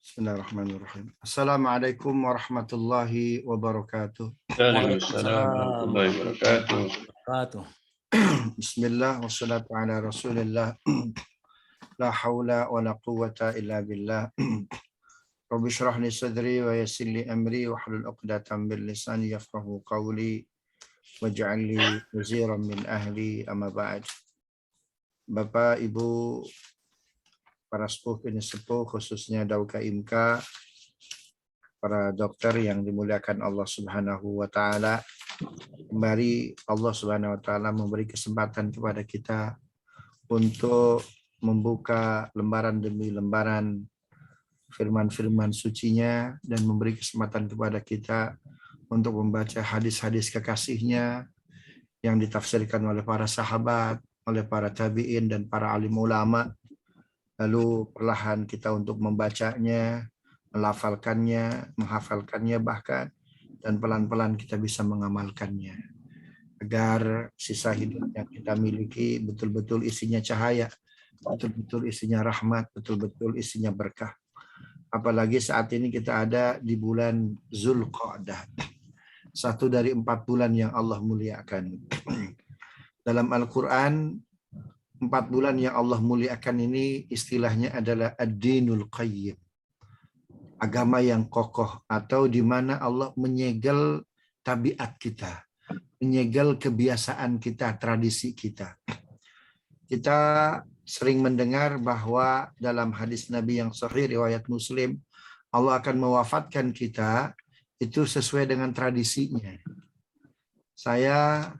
Bismillahirrahmanirrahim. Assalamualaikum warahmatullahi wabarakatuh. Waalaikumsalam warahmatullahi wabarakatuh. Bismillah wassalatu ala rasulillah. La haula wa la quwwata illa billah. Rabbi shrah li sadri wa yassir li amri wahlul 'uqdatam min lisani yafqahu qawli waj'al li waziran min ahli, amma ba'd. Bapak, Ibu, para sepuh ini sepuh, khususnya Dauka Imka, para dokter yang dimuliakan Allah Subhanahu wa taala. Kembali Allah Subhanahu wa taala memberi kesempatan kepada kita untuk membuka lembaran demi lembaran firman-firman sucinya dan memberi kesempatan kepada kita untuk membaca hadis-hadis kekasihnya yang ditafsirkan oleh para sahabat, oleh para tabi'in dan para alim ulama. Lalu perlahan kita untuk membacanya, melafalkannya, menghafalkannya bahkan, dan pelan-pelan kita bisa mengamalkannya. Agar sisa hidup yang kita miliki betul-betul isinya cahaya, betul-betul isinya rahmat, betul-betul isinya berkah. Apalagi saat ini kita ada di bulan Zulqa'dah, satu dari 4 bulan yang Allah muliakan. Dalam Al-Quran, 4 bulan yang Allah muliakan ini istilahnya adalah ad-dinul qayyim, agama yang kokoh, atau di mana Allah menyegel tabiat kita, menyegel kebiasaan kita, tradisi kita. Kita sering mendengar bahwa dalam hadis Nabi yang sahih riwayat Muslim, Allah akan mewafatkan kita itu sesuai dengan tradisinya. Saya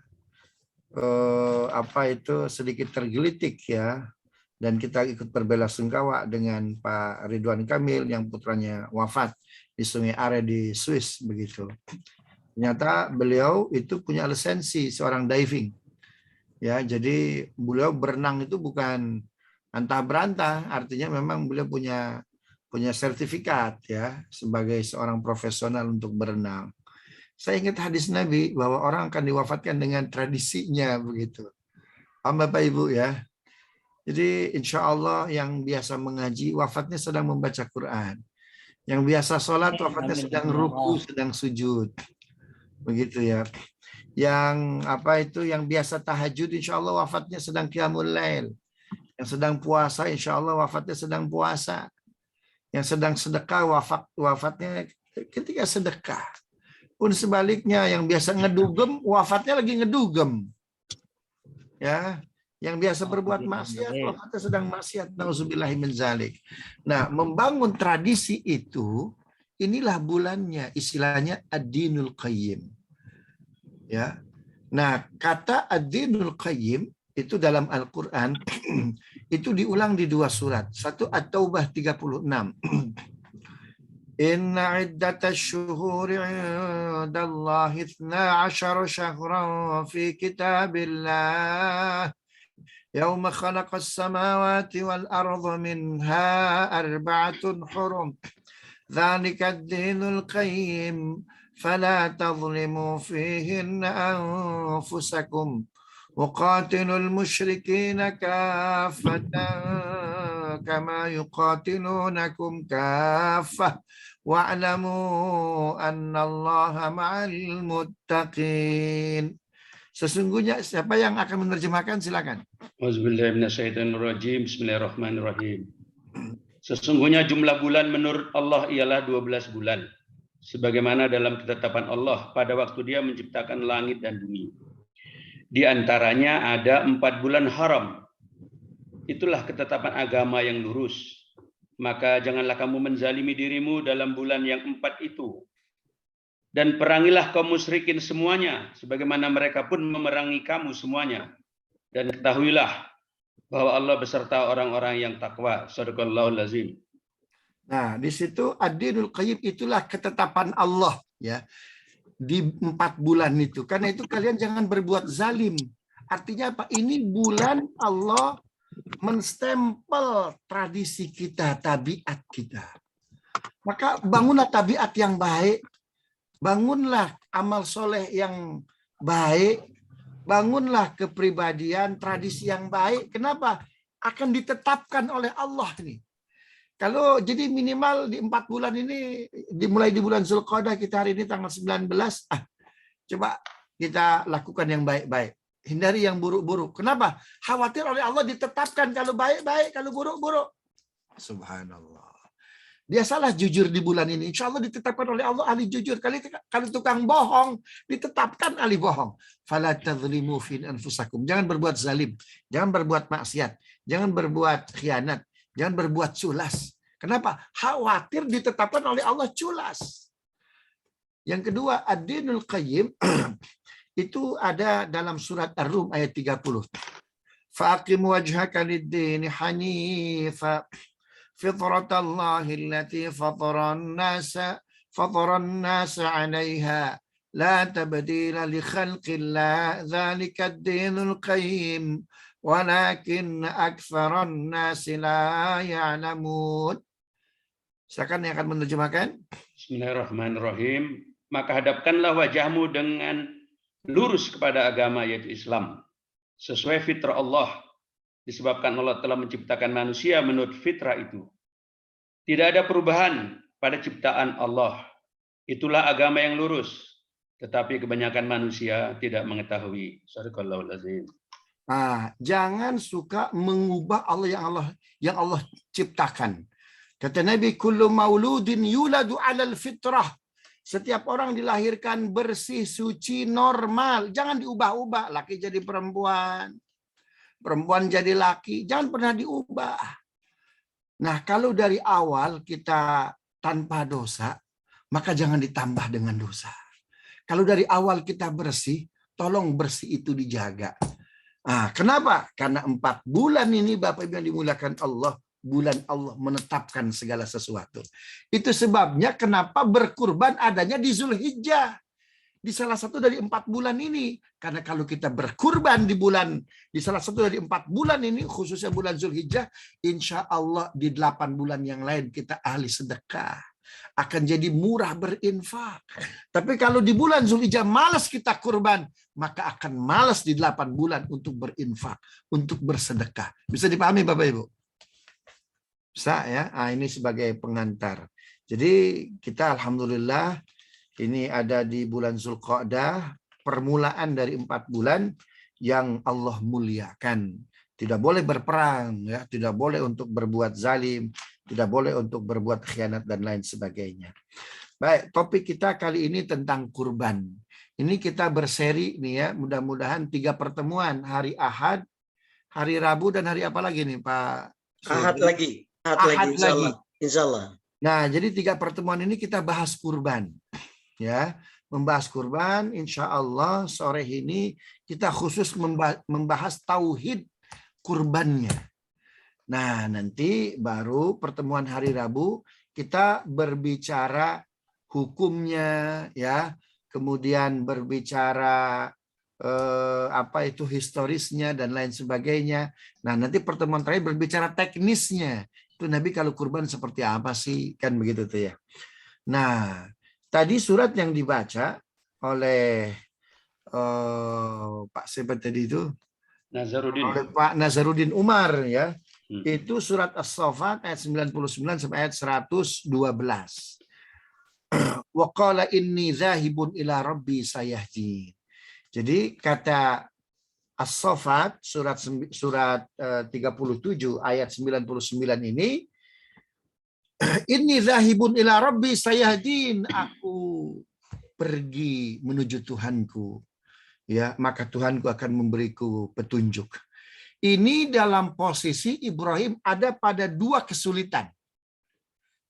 sedikit tergelitik ya, dan kita ikut berbelasungkawa dengan Pak Ridwan Kamil yang putranya wafat di Sungai Are di Swiss begitu. Ternyata beliau itu punya lisensi seorang diving. Ya, jadi beliau berenang itu bukan antah berantah, artinya memang beliau punya sertifikat ya sebagai seorang profesional untuk berenang. Saya ingat hadis Nabi bahwa orang akan diwafatkan dengan tradisinya begitu. Bapak Ibu ya. Jadi insya Allah yang biasa mengaji wafatnya sedang membaca Quran. Yang biasa sholat wafatnya sedang ruku, sedang sujud. Begitu ya. Yang biasa tahajud insya Allah wafatnya sedang qiyamul lail. Yang sedang puasa insya Allah wafatnya sedang puasa. Yang sedang sedekah wafatnya ketika sedekah. Pun sebaliknya yang biasa ngedugem wafatnya lagi ngedugem. Ya, yang biasa berbuat maksiat wafatnya sedang maksiat. Nauzubillahi min dzalik. Nah, membangun tradisi itu inilah bulannya, istilahnya ad-dinul qayyim. Ya. Nah, kata ad-dinul qayyim itu dalam Al-Qur'an itu diulang di 2 surat. Satu At-Taubah 36. Inna iddatash syuhuri 'indallahi 12 syahran fi kitabillah yauma khalaqas samawati wal arda minha 4 hurum dzalika ad-dinul qayyim fala tadhlimu fihinna anfusakum وقاتلوا المشركين كافة كما يقاتلونكم كافة واعلموا أن الله مع المتقين. Sesungguhnya siapa yang akan menerjemahkan, silakan. Bismillahirrahmanirrahim. Sesungguhnya jumlah bulan menurut Allah ialah 12 bulan. Sebagaimana dalam ketetapan Allah pada waktu Dia menciptakan langit dan bumi. Di antaranya ada 4 bulan haram. Itulah ketetapan agama yang lurus. Maka janganlah kamu menzalimi dirimu dalam bulan yang 4 itu. Dan perangilah kaum musyrikin semuanya, sebagaimana mereka pun memerangi kamu semuanya. Dan ketahuilah bahwa Allah beserta orang-orang yang takwa. Shadaqallahul azim. Nah, di situ ad-dinul qayyim itulah ketetapan Allah ya. Di 4 bulan itu. Karena itu kalian jangan berbuat zalim. Artinya apa? Ini bulan Allah menstempel tradisi kita, tabiat kita. Maka bangunlah tabiat yang baik. Bangunlah amal soleh yang baik. Bangunlah kepribadian, tradisi yang baik. Kenapa? Akan ditetapkan oleh Allah nih. Kalau jadi minimal di 4 bulan ini, dimulai di bulan Zulqa'dah, kita hari ini tanggal 19, coba kita lakukan yang baik-baik. Hindari yang buruk-buruk. Kenapa? Khawatir oleh Allah ditetapkan kalau baik-baik, kalau buruk-buruk. Subhanallah. Biasalah jujur di bulan ini. Insya Allah ditetapkan oleh Allah ahli jujur. Kalau tukang bohong, ditetapkan ahli bohong. Fala tadzlimu fi anfusakum. Jangan berbuat zalim. Jangan berbuat maksiat. Jangan berbuat khianat. Jangan berbuat culas. Kenapa? Khawatir ditetapkan oleh Allah culas. Yang kedua, ad-dinul qayyim itu ada dalam surat Ar-Rum ayat 30. Faqim wajhaka lid-din hanifa fitratallahi allati fataran nasa 'alaiha la tabdila li khalqillah dzalika ad-dinul qayyim walakin aktsaran nasi la ya'lamun. Silakan yang akan menerjemahkan. Bismillahirrahmanirrahim. Maka hadapkanlah wajahmu dengan lurus kepada agama yaitu Islam sesuai fitrah Allah, disebabkan Allah telah menciptakan manusia menurut fitrah itu. Tidak ada perubahan pada ciptaan Allah. Itulah agama yang lurus. Tetapi kebanyakan manusia tidak mengetahui. Shadaqallahul azim. Jangan suka mengubah yang Allah ciptakan. Kata Nabi, kullu mauludin yuladu 'alal fitrah. Setiap orang dilahirkan bersih, suci, normal. Jangan diubah-ubah. Laki jadi perempuan. Perempuan jadi laki. Jangan pernah diubah. Nah, kalau dari awal kita tanpa dosa, maka jangan ditambah dengan dosa. Kalau dari awal kita bersih, tolong bersih itu dijaga. Kenapa? Karena 4 bulan ini Bapak Ibu yang dimuliakan Allah, bulan Allah menetapkan segala sesuatu. Itu sebabnya kenapa berkurban adanya di Zulhijjah. Di salah satu dari 4 bulan ini. Karena kalau kita berkurban di salah satu dari 4 bulan ini, khususnya bulan Zulhijjah, insya Allah di 8 bulan yang lain kita ahli sedekah. Akan jadi murah berinfak. Tapi kalau di bulan Zulhijjah malas kita kurban, maka akan malas di 8 bulan untuk berinfak, untuk bersedekah. Bisa dipahami Bapak Ibu? Bisa ya? Ini sebagai pengantar. Jadi kita alhamdulillah ini ada di bulan Zulqa'dah, permulaan dari 4 bulan yang Allah muliakan. Tidak boleh berperang, ya, tidak boleh untuk berbuat zalim, tidak boleh untuk berbuat khianat dan lain sebagainya. Baik, topik kita kali ini tentang kurban. Ini kita berseri nih ya, mudah-mudahan 3 pertemuan, hari Ahad, hari Rabu dan hari apa lagi nih Pak? Ahad lagi, insya Allah. Nah, jadi 3 pertemuan ini kita bahas kurban. Ya, membahas kurban, insya Allah sore ini kita khusus membahas tauhid kurbannya. Nah, nanti baru pertemuan hari Rabu kita berbicara hukumnya, ya, kemudian berbicara apa itu historisnya dan lain sebagainya. Nah, nanti pertemuan terakhir berbicara teknisnya. Itu Nabi kalau kurban seperti apa sih, kan begitu tuh ya. Nah, tadi surat yang dibaca oleh Pak siapa tadi itu? Nazaruddin. Oleh Pak Nazaruddin Umar ya. Itu surat As-Saffat ayat 99 sampai ayat 112. Wa qala inni zahibun ila rabbi sayahdin. Jadi kata As-Saffat surat 37 ayat 99 ini, inni zahibun ila rabbi sayahdin, aku pergi menuju Tuhanku, ya, maka Tuhanku akan memberiku petunjuk. Ini dalam posisi Ibrahim ada pada 2 kesulitan.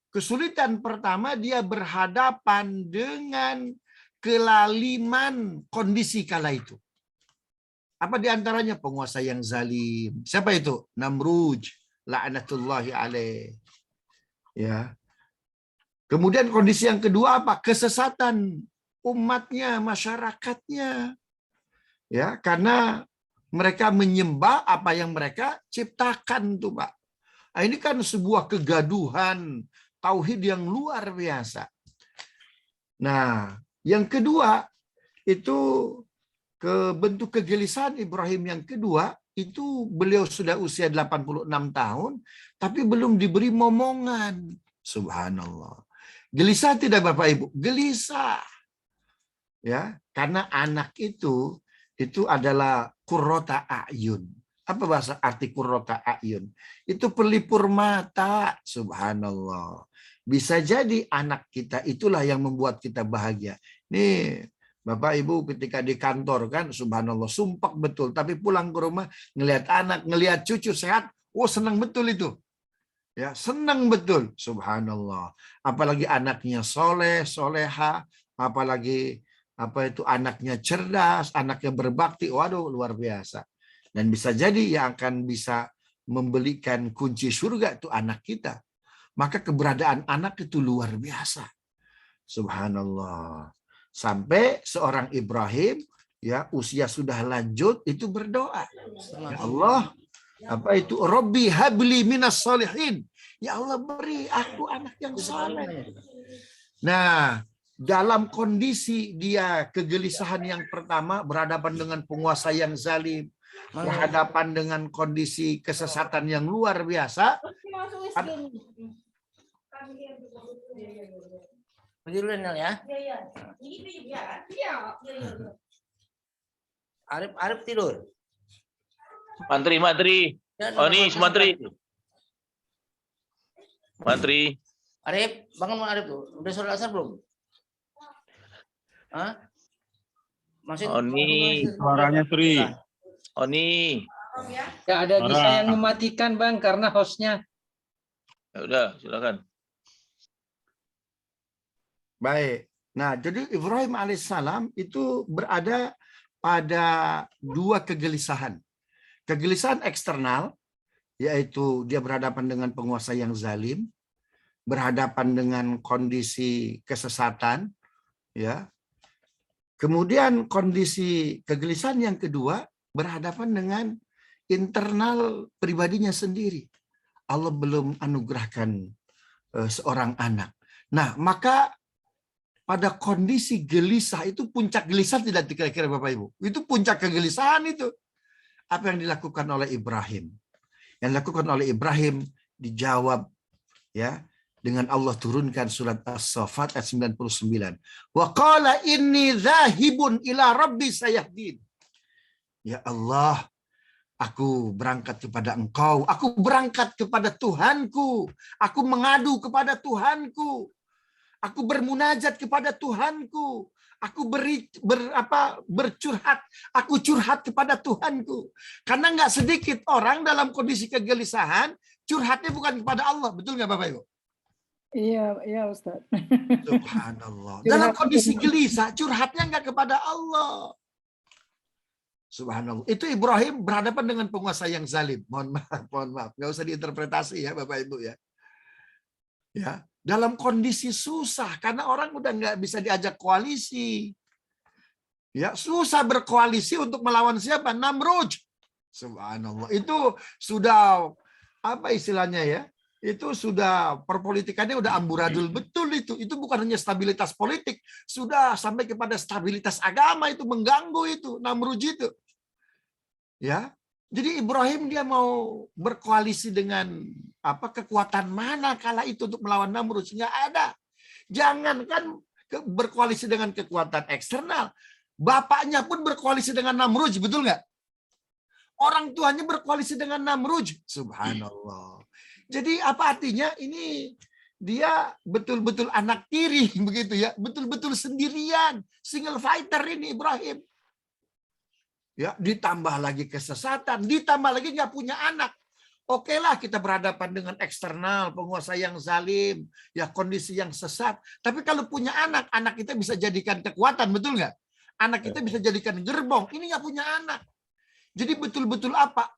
Kesulitan pertama, dia berhadapan dengan kelaliman kondisi kala itu. Apa diantaranya? Penguasa yang zalim. Siapa itu? Namrud, la'natullahi alaih. Ya. Kemudian kondisi yang kedua apa? Kesesatan umatnya, masyarakatnya. Ya, karena mereka menyembah apa yang mereka ciptakan tuh, Pak. Nah, ini kan sebuah kegaduhan tauhid yang luar biasa. Nah, yang kedua itu bentuk kegelisahan Ibrahim yang kedua itu beliau sudah usia 86 tahun, tapi belum diberi momongan. Subhanallah. Gelisah tidak Bapak Ibu? Gelisah. Ya, karena anak itu adalah qurrata a'yun. Apa bahasa arti qurrata a'yun? Itu pelipur mata. Subhanallah. Bisa jadi anak kita itulah yang membuat kita bahagia. Nih, Bapak Ibu ketika di kantor kan, subhanallah, sumpah betul. Tapi pulang ke rumah, ngelihat anak, ngelihat cucu sehat, senang betul itu. Ya, senang betul. Subhanallah. Apalagi anaknya soleh, soleha, apalagi anaknya cerdas, anaknya berbakti. Waduh, luar biasa. Dan bisa jadi yang akan bisa membelikan kunci surga itu anak kita. Maka keberadaan anak itu luar biasa. Subhanallah. Sampai seorang Ibrahim ya usia sudah lanjut itu berdoa. Ya Allah, Robbi habli minas solihin. Ya Allah, beri aku anak yang saleh. Nah, dalam kondisi dia kegelisahan yang pertama, berhadapan dengan penguasa yang zalim, berhadapan dengan kondisi kesesatan yang luar biasa. Ya. Arif tidur. Mantri. Oh ini Mantri. Mantri. Arif, bangun Arif tuh. Udah sholat asar belum? Hah? Masih. Oni. Suaranya Tri. Oni. Ya ada bisa yang mematikan Bang karena hostnya. Ya udah, silakan. Baik. Nah, jadi Ibrahim alaihissalam itu berada pada dua kegelisahan. Kegelisahan eksternal, yaitu dia berhadapan dengan penguasa yang zalim, berhadapan dengan kondisi kesesatan, ya. Kemudian kondisi kegelisahan yang kedua berhadapan dengan internal pribadinya sendiri. Allah belum anugerahkan seorang anak. Nah, maka pada kondisi gelisah itu puncak gelisah tidak kira-kira Bapak Ibu. Itu puncak kegelisahan itu. Apa yang dilakukan oleh Ibrahim? Yang dilakukan oleh Ibrahim dijawab ya dengan Allah turunkan surat As-Saffat ayat 99. Wa qala inni dzahibun ila rabbi sayahdin. Ya Allah, aku berangkat kepada Engkau, aku berangkat kepada Tuhanku, aku mengadu kepada Tuhanku. Aku bermunajat kepada Tuhanku. Aku bercurhat. Aku curhat kepada Tuhanku. Karena nggak sedikit orang dalam kondisi kegelisahan, curhatnya bukan kepada Allah. Betul nggak Bapak Ibu? Iya Ustaz. Subhanallah. Dalam kondisi gelisah, curhatnya nggak kepada Allah. Subhanallah. Itu Ibrahim berhadapan dengan penguasa yang zalim. Mohon maaf. Nggak usah diinterpretasi ya Bapak Ibu ya. Ya. Dalam kondisi susah karena orang udah nggak bisa diajak koalisi, ya susah berkoalisi untuk melawan siapa? Namrud. Subhanallah, itu sudah apa istilahnya ya? Itu sudah perpolitikannya udah amburadul betul itu. Itu bukan hanya stabilitas politik, sudah sampai kepada stabilitas agama itu mengganggu itu Namrud itu. Ya. Jadi Ibrahim dia mau berkoalisi dengan kekuatan mana kala itu untuk melawan Namrud? Nggak ada. Jangankan berkoalisi dengan kekuatan eksternal, bapaknya pun berkoalisi dengan Namrud, betul nggak? Orang tuanya berkoalisi dengan Namrud. Subhanallah. Jadi apa artinya? Ini dia betul-betul anak tiri begitu ya, betul-betul sendirian, single fighter ini Ibrahim. Ya, ditambah lagi kesesatan, ditambah lagi nggak punya anak. Oke lah kita berhadapan dengan eksternal, penguasa yang zalim, ya kondisi yang sesat. Tapi kalau punya anak, anak kita bisa jadikan kekuatan, betul nggak? Anak kita bisa jadikan gerbong. Ini nggak punya anak. Jadi betul-betul apa?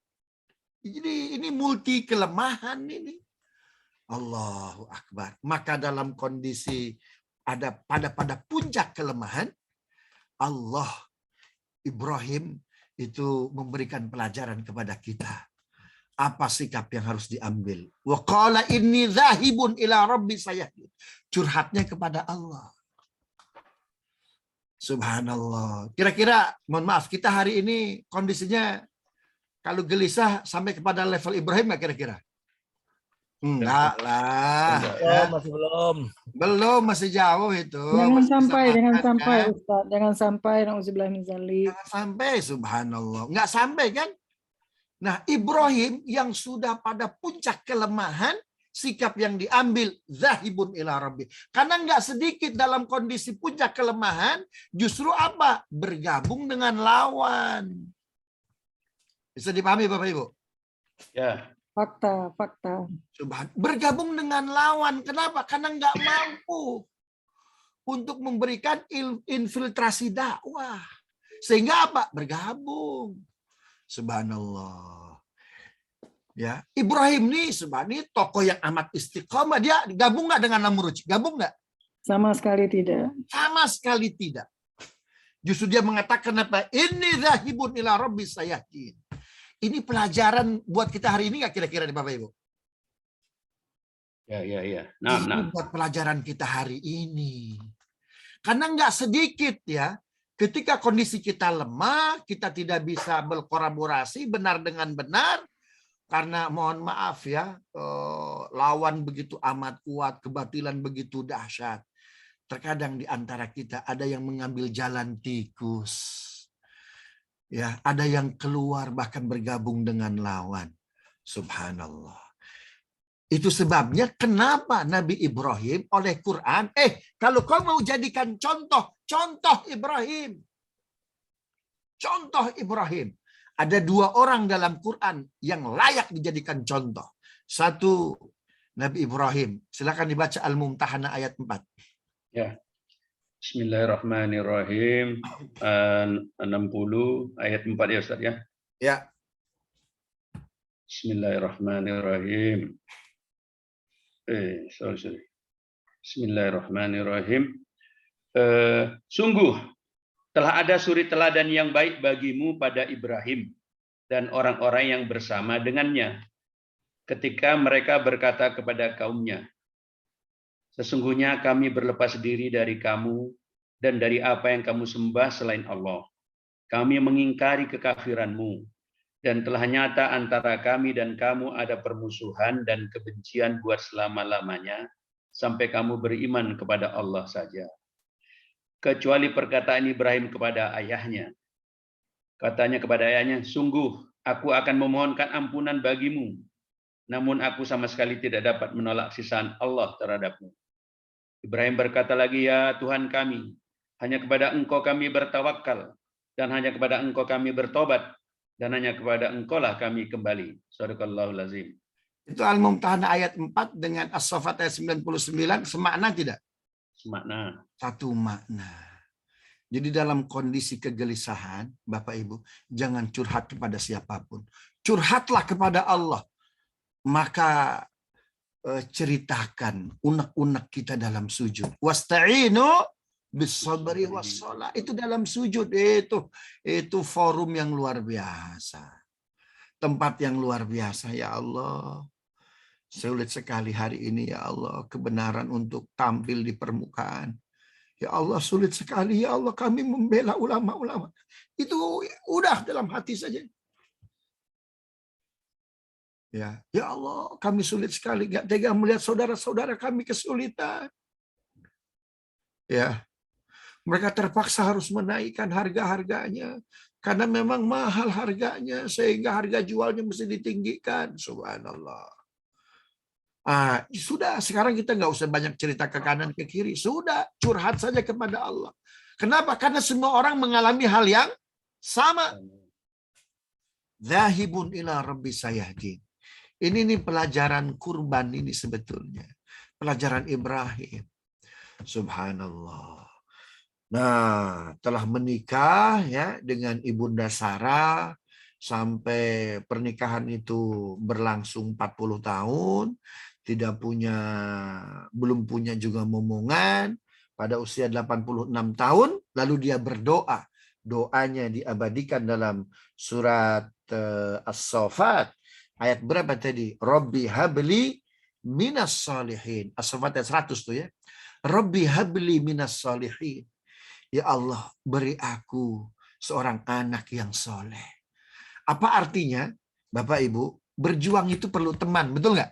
Jadi ini multi kelemahan ini. Allahu Akbar. Maka dalam kondisi ada pada puncak kelemahan, Allah Ibrahim itu memberikan pelajaran kepada kita. Apa sikap yang harus diambil? Wa qala inni dzahibun ila rabbi sayahdin. Curhatnya kepada Allah. Subhanallah. Kira-kira, mohon maaf, kita hari ini kondisinya Kalau gelisah sampai kepada level Ibrahim nggak kira-kira? Enggak lah. Oh, masih belum. Belum, masih jauh itu. Jangan Masih bisa sampai, jangan makan, sampai kan? Ustaz. Jangan sampai, na'udzubillah min dzalik. Jangan sampai, subhanallah. Nggak sampai kan? Nah, Ibrahim yang sudah pada puncak kelemahan, sikap yang diambil, zahibun ila rabbi. Karena nggak sedikit dalam kondisi puncak kelemahan, justru apa? Bergabung dengan lawan. Bisa dipahami Bapak Ibu? Ya. Fakta, fakta. Bergabung dengan lawan. Kenapa? Karena nggak mampu untuk memberikan infiltrasi dakwah. Sehingga apa? Bergabung. Subhanallah. Ya, Ibrahim nih subhanallah tokoh yang amat istiqomah. Dia gabung nggak dengan Namrud? Gabung nggak? Sama sekali tidak. Sama sekali tidak. Justru dia mengatakan apa? Ini zahibun ila rabbi sayahdin. Ini pelajaran buat kita hari ini nggak kira-kira nih Bapak Ibu? Ya. Ini buat pelajaran kita hari ini. Karena nggak sedikit ya, ketika kondisi kita lemah, kita tidak bisa berkolaborasi benar dengan benar, karena mohon maaf ya, lawan begitu amat kuat, kebatilan begitu dahsyat. Terkadang di antara kita ada yang mengambil jalan tikus. Ya, ada yang keluar bahkan bergabung dengan lawan. Subhanallah. Itu sebabnya kenapa Nabi Ibrahim oleh Quran, kalau kau mau jadikan contoh Ibrahim. Contoh Ibrahim. Ada 2 orang dalam Quran yang layak dijadikan contoh. Satu, Nabi Ibrahim. Silakan dibaca Al-Mumtahanah ayat 4. Ya. Bismillahirrahmanirrahim. 60 ayat 4 ya Ustaz ya. Ya. Bismillahirrahmanirrahim. Sorry. Bismillahirrahmanirrahim. Sungguh telah ada suri teladan yang baik bagimu pada Ibrahim dan orang-orang yang bersama dengannya ketika mereka berkata kepada kaumnya, sesungguhnya kami berlepas diri dari kamu dan dari apa yang kamu sembah selain Allah. Kami mengingkari kekafiranmu dan telah nyata antara kami dan kamu ada permusuhan dan kebencian buat selama-lamanya sampai kamu beriman kepada Allah saja. Kecuali perkataan Ibrahim kepada ayahnya. Katanya kepada ayahnya, sungguh aku akan memohonkan ampunan bagimu, namun aku sama sekali tidak dapat menolak sisaan Allah terhadapmu. Ibrahim berkata lagi, ya Tuhan kami, hanya kepada Engkau kami bertawakal, dan hanya kepada Engkau kami bertobat, dan hanya kepada Engkau lah kami kembali. Shadaqallahul azim. Itu Al-Mumtahanah ayat 4 dengan As-Saffat ayat 99, semakna tidak? Semakna. Satu makna. Jadi dalam kondisi kegelisahan, Bapak Ibu, jangan curhat kepada siapapun. Curhatlah kepada Allah. Maka ceritakan unek-unek kita dalam sujud. Wasta'inu bis-sabri was-shalah. Itu dalam sujud. Itu forum yang luar biasa. Tempat yang luar biasa, ya Allah. Sulit sekali hari ini, ya Allah, kebenaran untuk tampil di permukaan. Ya Allah, sulit sekali, ya Allah, kami membela ulama-ulama. Itu udah dalam hati saja. Ya Allah, kami sulit sekali, gak tega melihat saudara-saudara kami kesulitan. Ya, mereka terpaksa harus menaikkan harga-harganya karena memang mahal harganya, sehingga harga jualnya mesti ditinggikan. Subhanallah. Sudah, sekarang kita nggak usah banyak cerita ke kanan ke kiri. Sudah, curhat saja kepada Allah. Kenapa? Karena semua orang mengalami hal yang sama. Zahibun ila rabbi sayahdin. Ini nih pelajaran kurban ini sebetulnya. Pelajaran Ibrahim. Subhanallah. Nah, telah menikah ya dengan Ibunda Sarah sampai pernikahan itu berlangsung 40 tahun, belum punya juga momongan. Pada usia 86 tahun, lalu dia berdoa. Doanya diabadikan dalam surat As-Saffat. Ayat berapa tadi? Rabbi habli minas salihin. As-Saffat ayat 100 tuh ya. Rabbi habli minas salihin. Ya Allah, beri aku seorang anak yang soleh. Apa artinya? Bapak Ibu, berjuang itu perlu teman, betul nggak?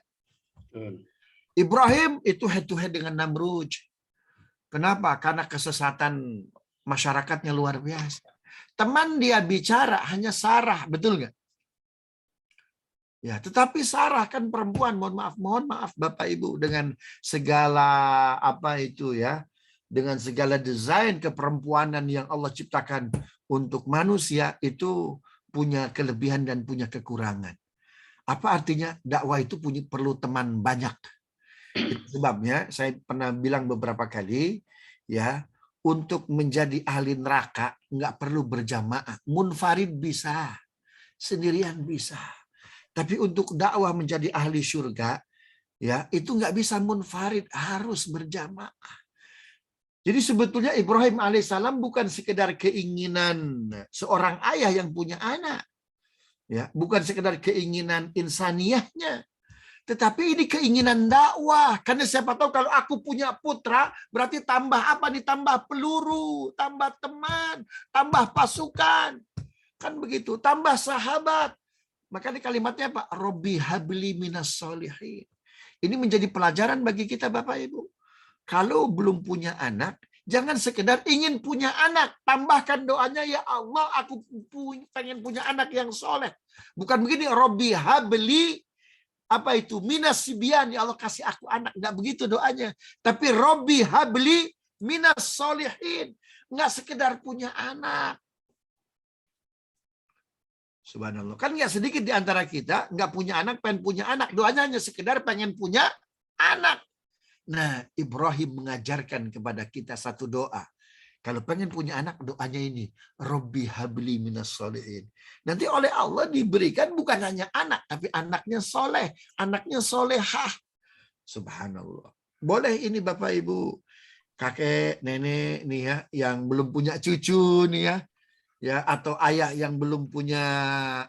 Betul. Ibrahim itu head to head dengan Namrud. Kenapa? Karena kesesatan masyarakatnya luar biasa. Teman dia bicara hanya Sarah, betul nggak? Ya, tetapi Sarah kan perempuan, mohon maaf Bapak Ibu, dengan segala apa itu ya, dengan segala desain keperempuanan yang Allah ciptakan untuk manusia itu punya kelebihan dan punya kekurangan. Apa artinya? Dakwah itu perlu teman banyak. Itu sebabnya saya pernah bilang beberapa kali ya, untuk menjadi ahli neraka nggak perlu berjamaah, munfarid bisa, sendirian bisa. Tapi untuk dakwah menjadi ahli surga, ya itu nggak bisa munfarid, harus berjamaah. Jadi sebetulnya Ibrahim alaihissalam bukan sekedar keinginan seorang ayah yang punya anak, ya bukan sekedar keinginan insaniahnya, tetapi ini keinginan dakwah. Karena siapa tahu kalau aku punya putra, berarti tambah apa nih? Tambah peluru, tambah teman, tambah pasukan, kan begitu, tambah sahabat. Makanya kalimatnya apa? Robbi habli minas solihin. Ini menjadi pelajaran bagi kita Bapak Ibu. Kalau belum punya anak, jangan sekedar ingin punya anak. Tambahkan doanya, ya Allah aku pengen punya anak yang soleh. Bukan begini, Robbi habli, apa itu? Minas sibyan, ya Allah kasih aku anak. Nggak begitu doanya. Tapi Robbi habli minas solihin. Nggak sekedar punya anak. Subhanallah. Kan nggak sedikit di antara kita nggak punya anak, pengen punya anak. Doanya hanya sekedar pengen punya anak. Nah, Ibrahim mengajarkan kepada kita satu doa. Kalau pengen punya anak, doanya ini. Robbi habli minas solihin. Nanti oleh Allah diberikan bukan hanya anak, tapi anaknya soleh. Anaknya solehah. Subhanallah. Boleh ini Bapak Ibu, kakek, nenek nih ya, yang belum punya cucu nih ya. Ya, atau ayah yang belum punya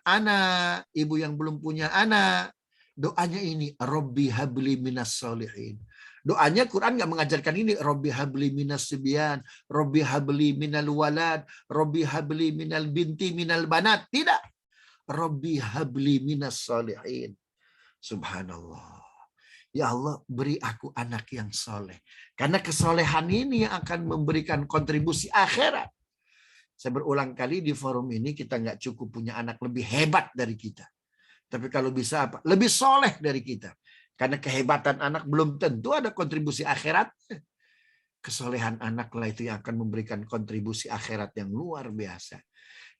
anak, ibu yang belum punya anak, doanya ini Robbi habli minas solihin. Doanya Quran nggak mengajarkan ini Robbi habli minas sibyan, Robbi habli minal walad, Robbi habli minal binti minal banat. Tidak. Robbi habli minas solihin. Subhanallah. Ya Allah, beri aku anak yang soleh. Karena kesolehan ini yang akan memberikan kontribusi akhirat. Saya berulang kali di forum ini, kita nggak cukup punya anak lebih hebat dari kita. Tapi kalau bisa apa? Lebih soleh dari kita. Karena kehebatan anak belum tentu ada kontribusi akhirat. Kesolehan anaklah itu yang akan memberikan kontribusi akhirat yang luar biasa.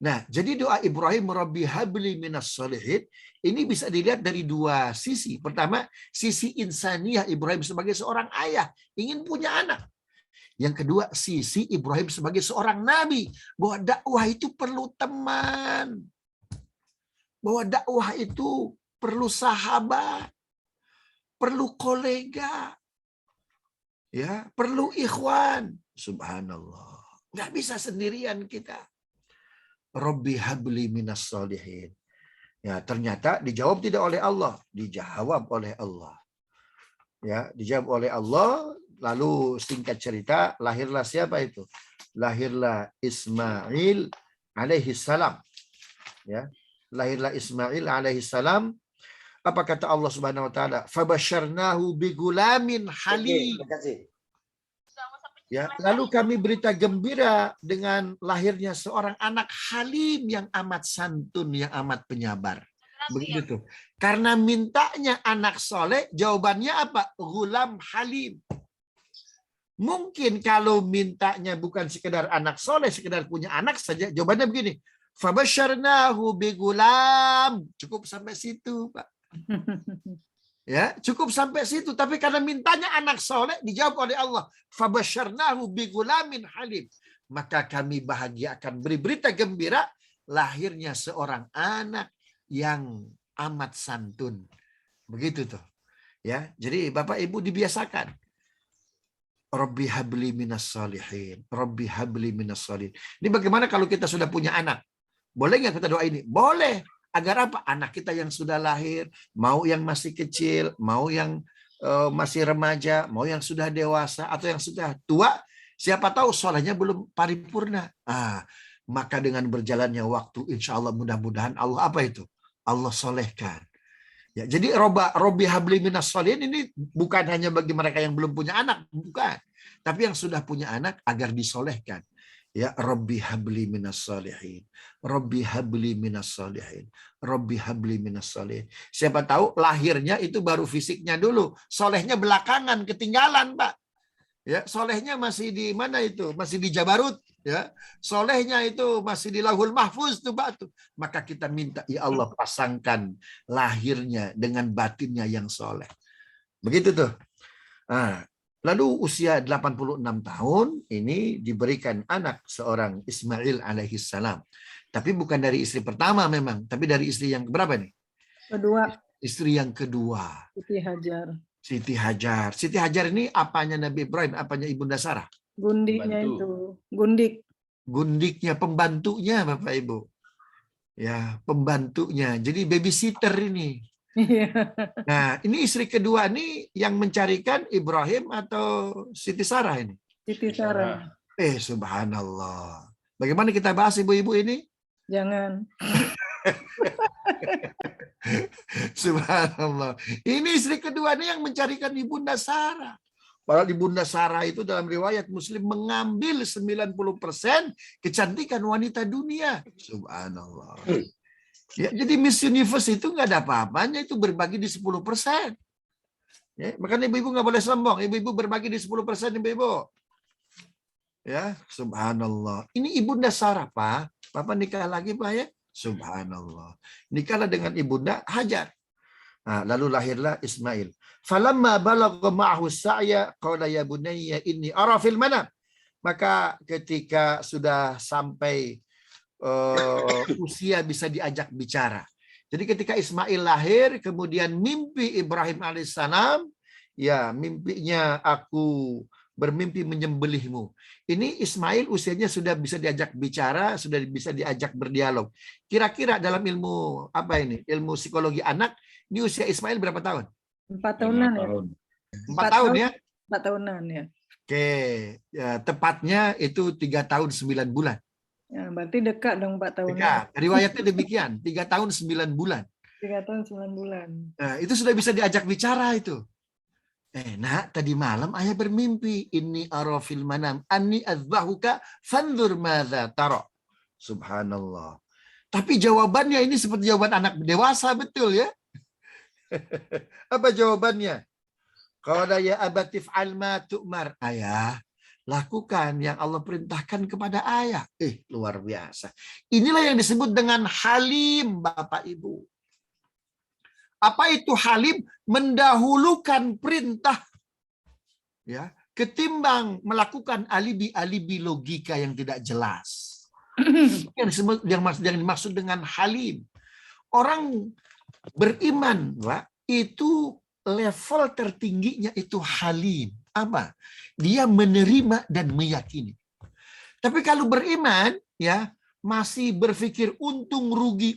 Nah, jadi doa Ibrahim, Rabbi habli minas solihin, ini bisa dilihat dari dua sisi. Pertama, sisi insaniah Ibrahim sebagai seorang ayah, ingin punya anak. Yang kedua, sisi Ibrahim sebagai seorang nabi. Bahwa dakwah itu perlu teman. Bahwa dakwah itu perlu sahabat. Perlu kolega. Ya, perlu ikhwan. Subhanallah. Nggak bisa sendirian kita. Rabbi habli minas solihin. Ya, ternyata dijawab tidak oleh Allah. Dijawab oleh Allah. Ya, dijawab oleh Allah. Lalu singkat cerita, lahirlah siapa itu? Lahirlah Ismail alaihi salam. Ya. Lahirlah Ismail alaihi salam. Apa kata Allah Subhanahu wa taala? Fabasyarnahu bigulamin halim. Ya, lalu kami berita gembira dengan lahirnya seorang anak halim yang amat santun, yang amat penyabar. Begitu. Karena mintanya anak soleh, jawabannya apa? Gulam halim. Mungkin kalau mintanya bukan sekedar anak soleh, sekedar punya anak saja, jawabannya begini. Fabasyarnahu bigulam. Cukup sampai situ, Pak. Ya, cukup sampai situ. Tapi karena mintanya anak soleh, dijawab oleh Allah. Fabasyarnahu bigulamin halim. Maka kami bahagiakan, beri berita gembira, lahirnya seorang anak yang amat santun. Begitu tuh. Ya, jadi Bapak Ibu dibiasakan. Rabbi habli minas solihin. Rabbi habli minas solihin. Ini bagaimana kalau kita sudah punya anak? Boleh nggak kita doa ini? Boleh. Agar apa? Anak kita yang sudah lahir, mau yang masih kecil, mau yang masih remaja, mau yang sudah dewasa, atau yang sudah tua, siapa tahu solehnya belum paripurna. Maka dengan berjalannya waktu, insya Allah mudah-mudahan Allah apa itu? Allah solehkan. Ya, jadi Robbi habli minas solihin ini bukan hanya bagi mereka yang belum punya anak, bukan. Tapi yang sudah punya anak agar disolehkan. Ya, Robbi habli minas solihin. Robbi habli minas solihin. Robbi habli minas solihin. Siapa tahu lahirnya itu baru fisiknya dulu. Solehnya belakangan, ketinggalan, Pak. Ya, solehnya masih di mana itu? Masih di Jabarut. Ya, solehnya itu masih di Lauhul Mahfuz tuh, Pak. Maka kita minta, ya Allah pasangkan lahirnya dengan batinnya yang soleh. Begitu tuh. Nah, lalu usia 86 tahun ini diberikan anak seorang Ismail alaihissalam. Tapi bukan dari istri pertama memang, tapi dari istri yang berapa nih? Kedua, Istri yang kedua. Siti Hajar. Siti Hajar. Siti Hajar ini apanya Nabi Ibrahim, apanya Ibunda Sarah? Gundiknya Pembantu. itu. Gundik. Gundiknya, pembantunya Bapak Ibu. Ya, pembantunya. Jadi babysitter ini. Iya. Nah, ini istri kedua nih yang mencarikan Ibrahim atau Siti Sarah ini? Siti Sarah. Subhanallah. Bagaimana kita bahas ibu-ibu ini? Jangan. Subhanallah. Ini istri kedua nih yang mencarikan Ibunda Sarah. Padahal Ibunda Sarah itu dalam riwayat Muslim mengambil 90% kecantikan wanita dunia. Subhanallah. Ya, jadi Miss Universe itu nggak ada apa-apanya, itu berbagi di 10%. Ya, makanya ibu-ibu nggak boleh sombong. Ibu-ibu berbagi di 10%, ibu-ibu. Ya, subhanallah. Ini Ibunda Sarah, Pak. Papa nikah lagi, Pak, ya? Subhanallah. Nikahlah dengan Ibunda Hajar. Nah, lalu lahirlah Ismail. Falamma balagha ma'ahu sa'ya qala ya bunayya inni ara fil manam. Maka ketika sudah sampai usia bisa diajak bicara. Jadi ketika Ismail lahir, kemudian mimpi Ibrahim alaihissalam, ya mimpinya aku bermimpi menyembelihmu. Ini Ismail usianya sudah bisa diajak bicara, sudah bisa diajak berdialog. Kira-kira dalam ilmu apa ini? Ilmu psikologi anak, di usia Ismail berapa tahun? 4 tahunan ya. 4 tahun ya? 4 tahunan ya. Oke, ya, tepatnya itu 3 tahun 9 bulan. Ya, berarti dekat dong 4 tahunan. Dekat. Riwayatnya demikian, 3 tahun 9 bulan. 3 tahun 9 bulan. Nah, itu sudah bisa diajak bicara itu. Nak, tadi malam ayah bermimpi, inni ara fil manam anni azbahuka fanzur madza tara. Subhanallah. Tapi jawabannya ini seperti jawaban anak dewasa, betul ya? Apa jawabannya? Qala ya abatif al ma tu'mar. Ayah, lakukan yang Allah perintahkan kepada ayah. Luar biasa. Inilah yang disebut dengan halim, Bapak Ibu. Apa itu halim? Mendahulukan perintah, ya, ketimbang melakukan alibi-alibi logika yang tidak jelas. Yang dimaksud dengan halim. Orang beriman, Pak, itu level tertingginya itu halim. Apa? Dia menerima dan meyakini. Tapi kalau beriman, ya, masih berpikir untung rugi.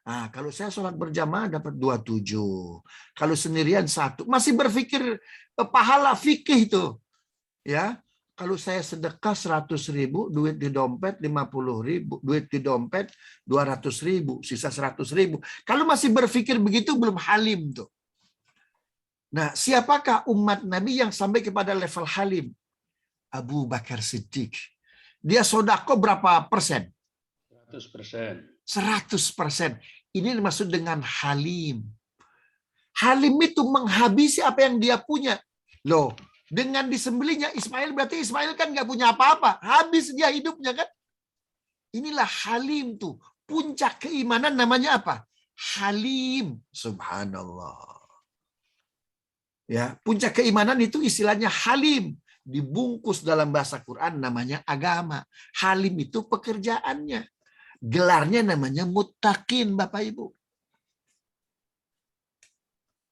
Nah, kalau saya sholat berjamaah dapat 27. Kalau sendirian 1. Masih berpikir pahala fikih itu. Ya, kalau saya sedekah 100.000, duit di dompet 50.000, duit di dompet 200.000, sisa 100.000. Kalau masih berpikir begitu belum halim tuh. Nah, siapakah umat Nabi yang sampai kepada level halim? Abu Bakar Siddiq. Dia sodako berapa persen? 100%. 100%. Ini dimaksud dengan halim. Halim itu menghabisi apa yang dia punya. Loh, dengan disembelihnya Ismail, berarti Ismail kan nggak punya apa-apa. Habis dia hidupnya kan. Inilah halim tuh. Puncak keimanan namanya apa? Halim. Subhanallah. Ya, puncak keimanan itu istilahnya halim. Dibungkus dalam bahasa Quran namanya agama. Halim itu pekerjaannya. Gelarnya namanya muttaqin, Bapak Ibu.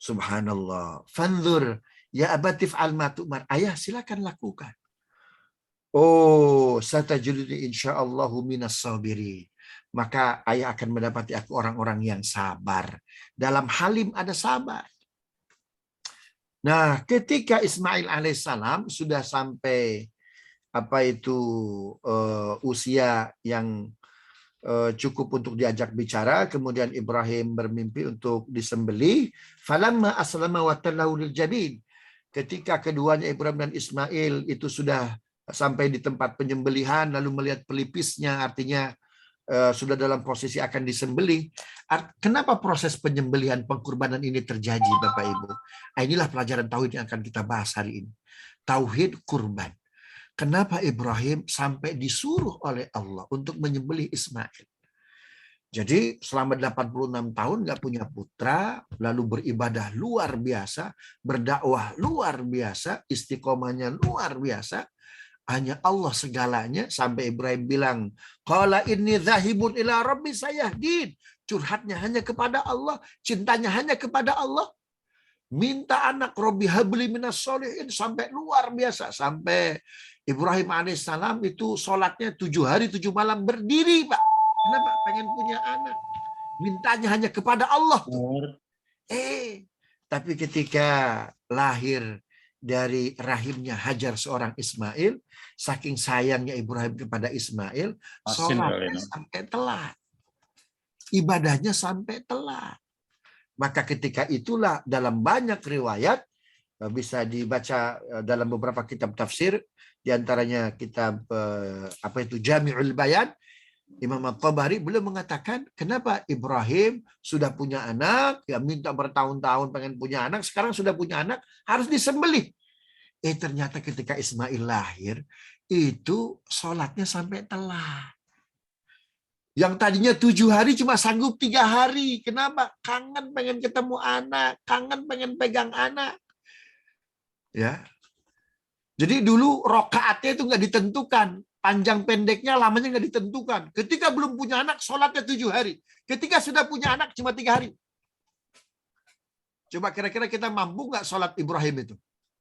Subhanallah. Fanzur ya abatif al matumar. Ayah, silakan lakukan. Oh, satajiduni insyaallahu minas sabirin. Maka ayah akan mendapati aku orang-orang yang sabar. Dalam halim ada sabar. Nah, ketika Ismail alaihissalam sudah sampai usia yang cukup untuk diajak bicara. Kemudian Ibrahim bermimpi untuk disembelih. Falamma aslama wa tallahu lil jabin. Ketika keduanya Ibrahim dan Ismail itu sudah sampai di tempat penyembelihan, lalu melihat pelipisnya, artinya sudah dalam posisi akan disembelih. Kenapa proses penyembelihan pengkurbanan ini terjadi, Bapak Ibu? Inilah pelajaran tauhid yang akan kita bahas hari ini. Tauhid kurban. Kenapa Ibrahim sampai disuruh oleh Allah untuk menyembelih Ismail? Jadi selama 86 tahun nggak punya putra, lalu beribadah luar biasa, berdakwah luar biasa, istiqomahnya luar biasa. Hanya Allah segalanya, sampai Ibrahim bilang, qala inni dzahibun ila rabbi sayahdin. Curhatnya hanya kepada Allah, cintanya hanya kepada Allah. Minta anak, Rabbi habli minas sholihin, sampai luar biasa. Sampai Ibrahim alaihissalam itu sholatnya 7 hari 7 malam berdiri, Pak. Kenapa? Pengen punya anak. Mintanya hanya kepada Allah. Tapi ketika lahir dari rahimnya Hajar seorang Ismail, saking sayangnya Ibrahim kepada Ismail, sholatnya sampai telat. Ibadahnya sampai telat. Maka ketika itulah dalam banyak riwayat, bisa dibaca dalam beberapa kitab tafsir, diantaranya kitab Jami'ul Bayan, Imam At-Tabari beliau mengatakan, kenapa Ibrahim sudah punya anak, ya minta bertahun-tahun pengen punya anak, sekarang sudah punya anak, harus disembelih. Ternyata ketika Ismail lahir, itu sholatnya sampai telat. Yang tadinya 7 hari cuma sanggup 3 hari. Kenapa? Kangen pengen ketemu anak, kangen pengen pegang anak. Ya. Jadi dulu rokaatnya itu nggak ditentukan. Panjang pendeknya, lamanya nggak ditentukan. Ketika belum punya anak, sholatnya 7 hari. Ketika sudah punya anak, cuma 3 hari. Coba kira-kira kita mampu nggak sholat Ibrahim itu?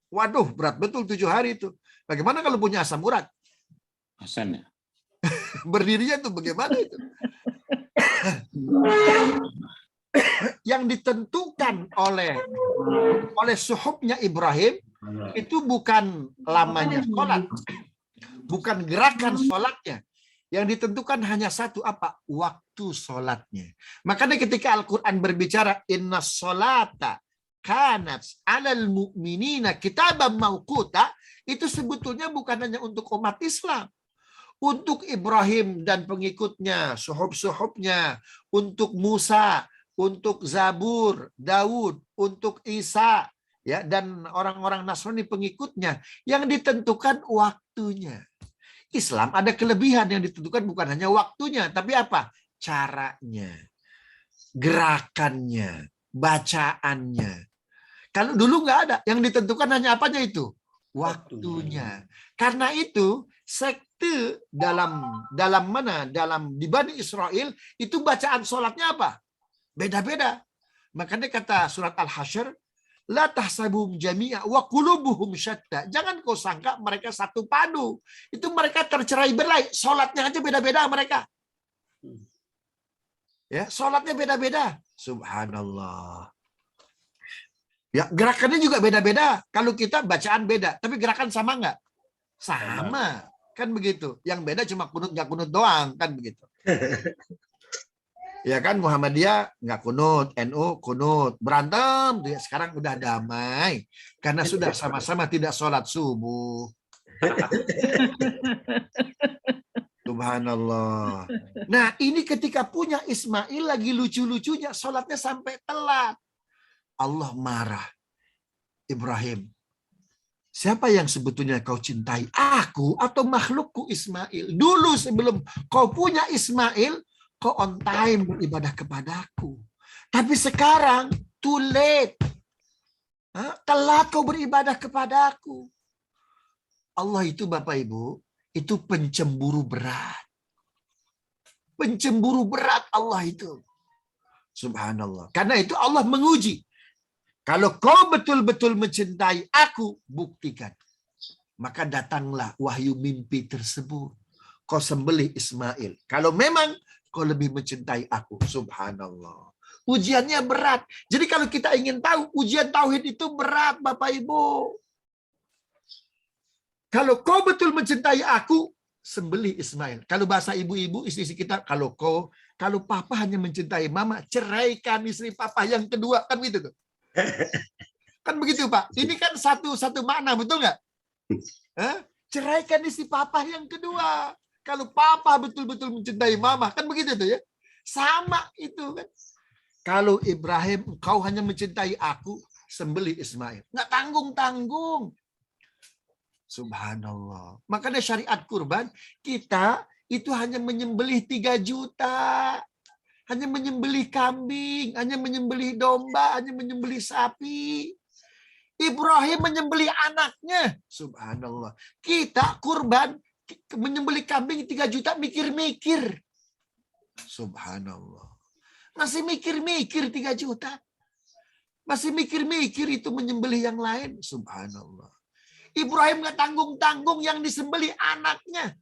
Waduh, berat betul 7 hari itu. Bagaimana kalau punya asam urat? Hasan ya? Berdirinya tuh bagaimana itu? Yang ditentukan oleh suhubnya Ibrahim itu bukan lamanya sholat. Bukan gerakan sholatnya. Yang ditentukan hanya satu, apa? Waktu sholatnya. Makanya ketika Al-Quran berbicara, inna sholata kanat alal mu'minina kitaban mawquta, itu sebetulnya bukan hanya untuk umat Islam. Untuk Ibrahim dan pengikutnya, suhub-suhubnya, untuk Musa, untuk Zabur, Daud, untuk Isa, ya, dan orang-orang Nasrani pengikutnya, yang ditentukan waktunya. Islam ada kelebihan yang ditentukan bukan hanya waktunya, tapi apa? Caranya, gerakannya, bacaannya. Kalau dulu nggak ada, yang ditentukan hanya apanya itu? Waktunya. Karena itu sekte dalam di Bani Israel itu bacaan sholatnya apa? Beda-beda. Makanya kata surat Al-Hasyr, la tahsabum jami'a wa qulubuhum syatta. Jangan kau sangka mereka satu padu. Itu mereka tercerai berai. Sholatnya aja beda-beda mereka. Ya, sholatnya beda-beda. Subhanallah. Ya, gerakannya juga beda-beda. Kalau kita bacaan beda, tapi gerakan sama nggak? Sama. Kan begitu. Yang beda cuma kunut nggak kunut doang, kan begitu. Ya kan, Muhammadiyah nggak kunut, NU kunut, berantem, sekarang udah damai karena sudah sama-sama tidak sholat subuh. Subhanallah. Nah, ini ketika punya Ismail lagi lucu-lucunya, sholatnya sampai telat. Allah marah. Ibrahim, siapa yang sebetulnya kau cintai? Aku atau makhlukku Ismail? Dulu sebelum kau punya Ismail, kau on time beribadah kepadaku. Tapi sekarang too late. Telat kau beribadah kepadaku. Allah itu Bapak Ibu, itu pencemburu berat. Pencemburu berat Allah itu. Subhanallah. Karena itu Allah menguji. Kalau kau betul-betul mencintai aku, buktikan. Maka datanglah wahyu mimpi tersebut. Kau sembelih Ismail. Kalau memang kau lebih mencintai aku. Subhanallah. Ujiannya berat. Jadi kalau kita ingin tahu, ujian tauhid itu berat, Bapak Ibu. Kalau kau betul mencintai aku, sembelih Ismail. Kalau bahasa ibu-ibu, istri kita, kalau papa hanya mencintai mama, ceraikan istri papa yang kedua. Kan begitu tuh. Kan begitu, Pak. Ini kan satu makna, betul nggak? Ceraikan istri papa yang kedua. Kalau papa betul-betul mencintai mama, kan begitu tuh ya. Sama itu kan. Kalau Ibrahim, kau hanya mencintai aku, sembelih Ismail. Nggak tanggung-tanggung. Subhanallah. Makanya syariat kurban, kita itu hanya menyembelih 3 juta. Hanya menyembelih kambing, hanya menyembelih domba, hanya menyembelih sapi. Ibrahim menyembelih anaknya. Subhanallah. Kita kurban, menyembelih kambing 3 juta, mikir-mikir. Subhanallah. Masih mikir-mikir 3 juta. Masih mikir-mikir itu menyembelih yang lain. Subhanallah. Ibrahim nggak tanggung-tanggung, yang disembelih anaknya.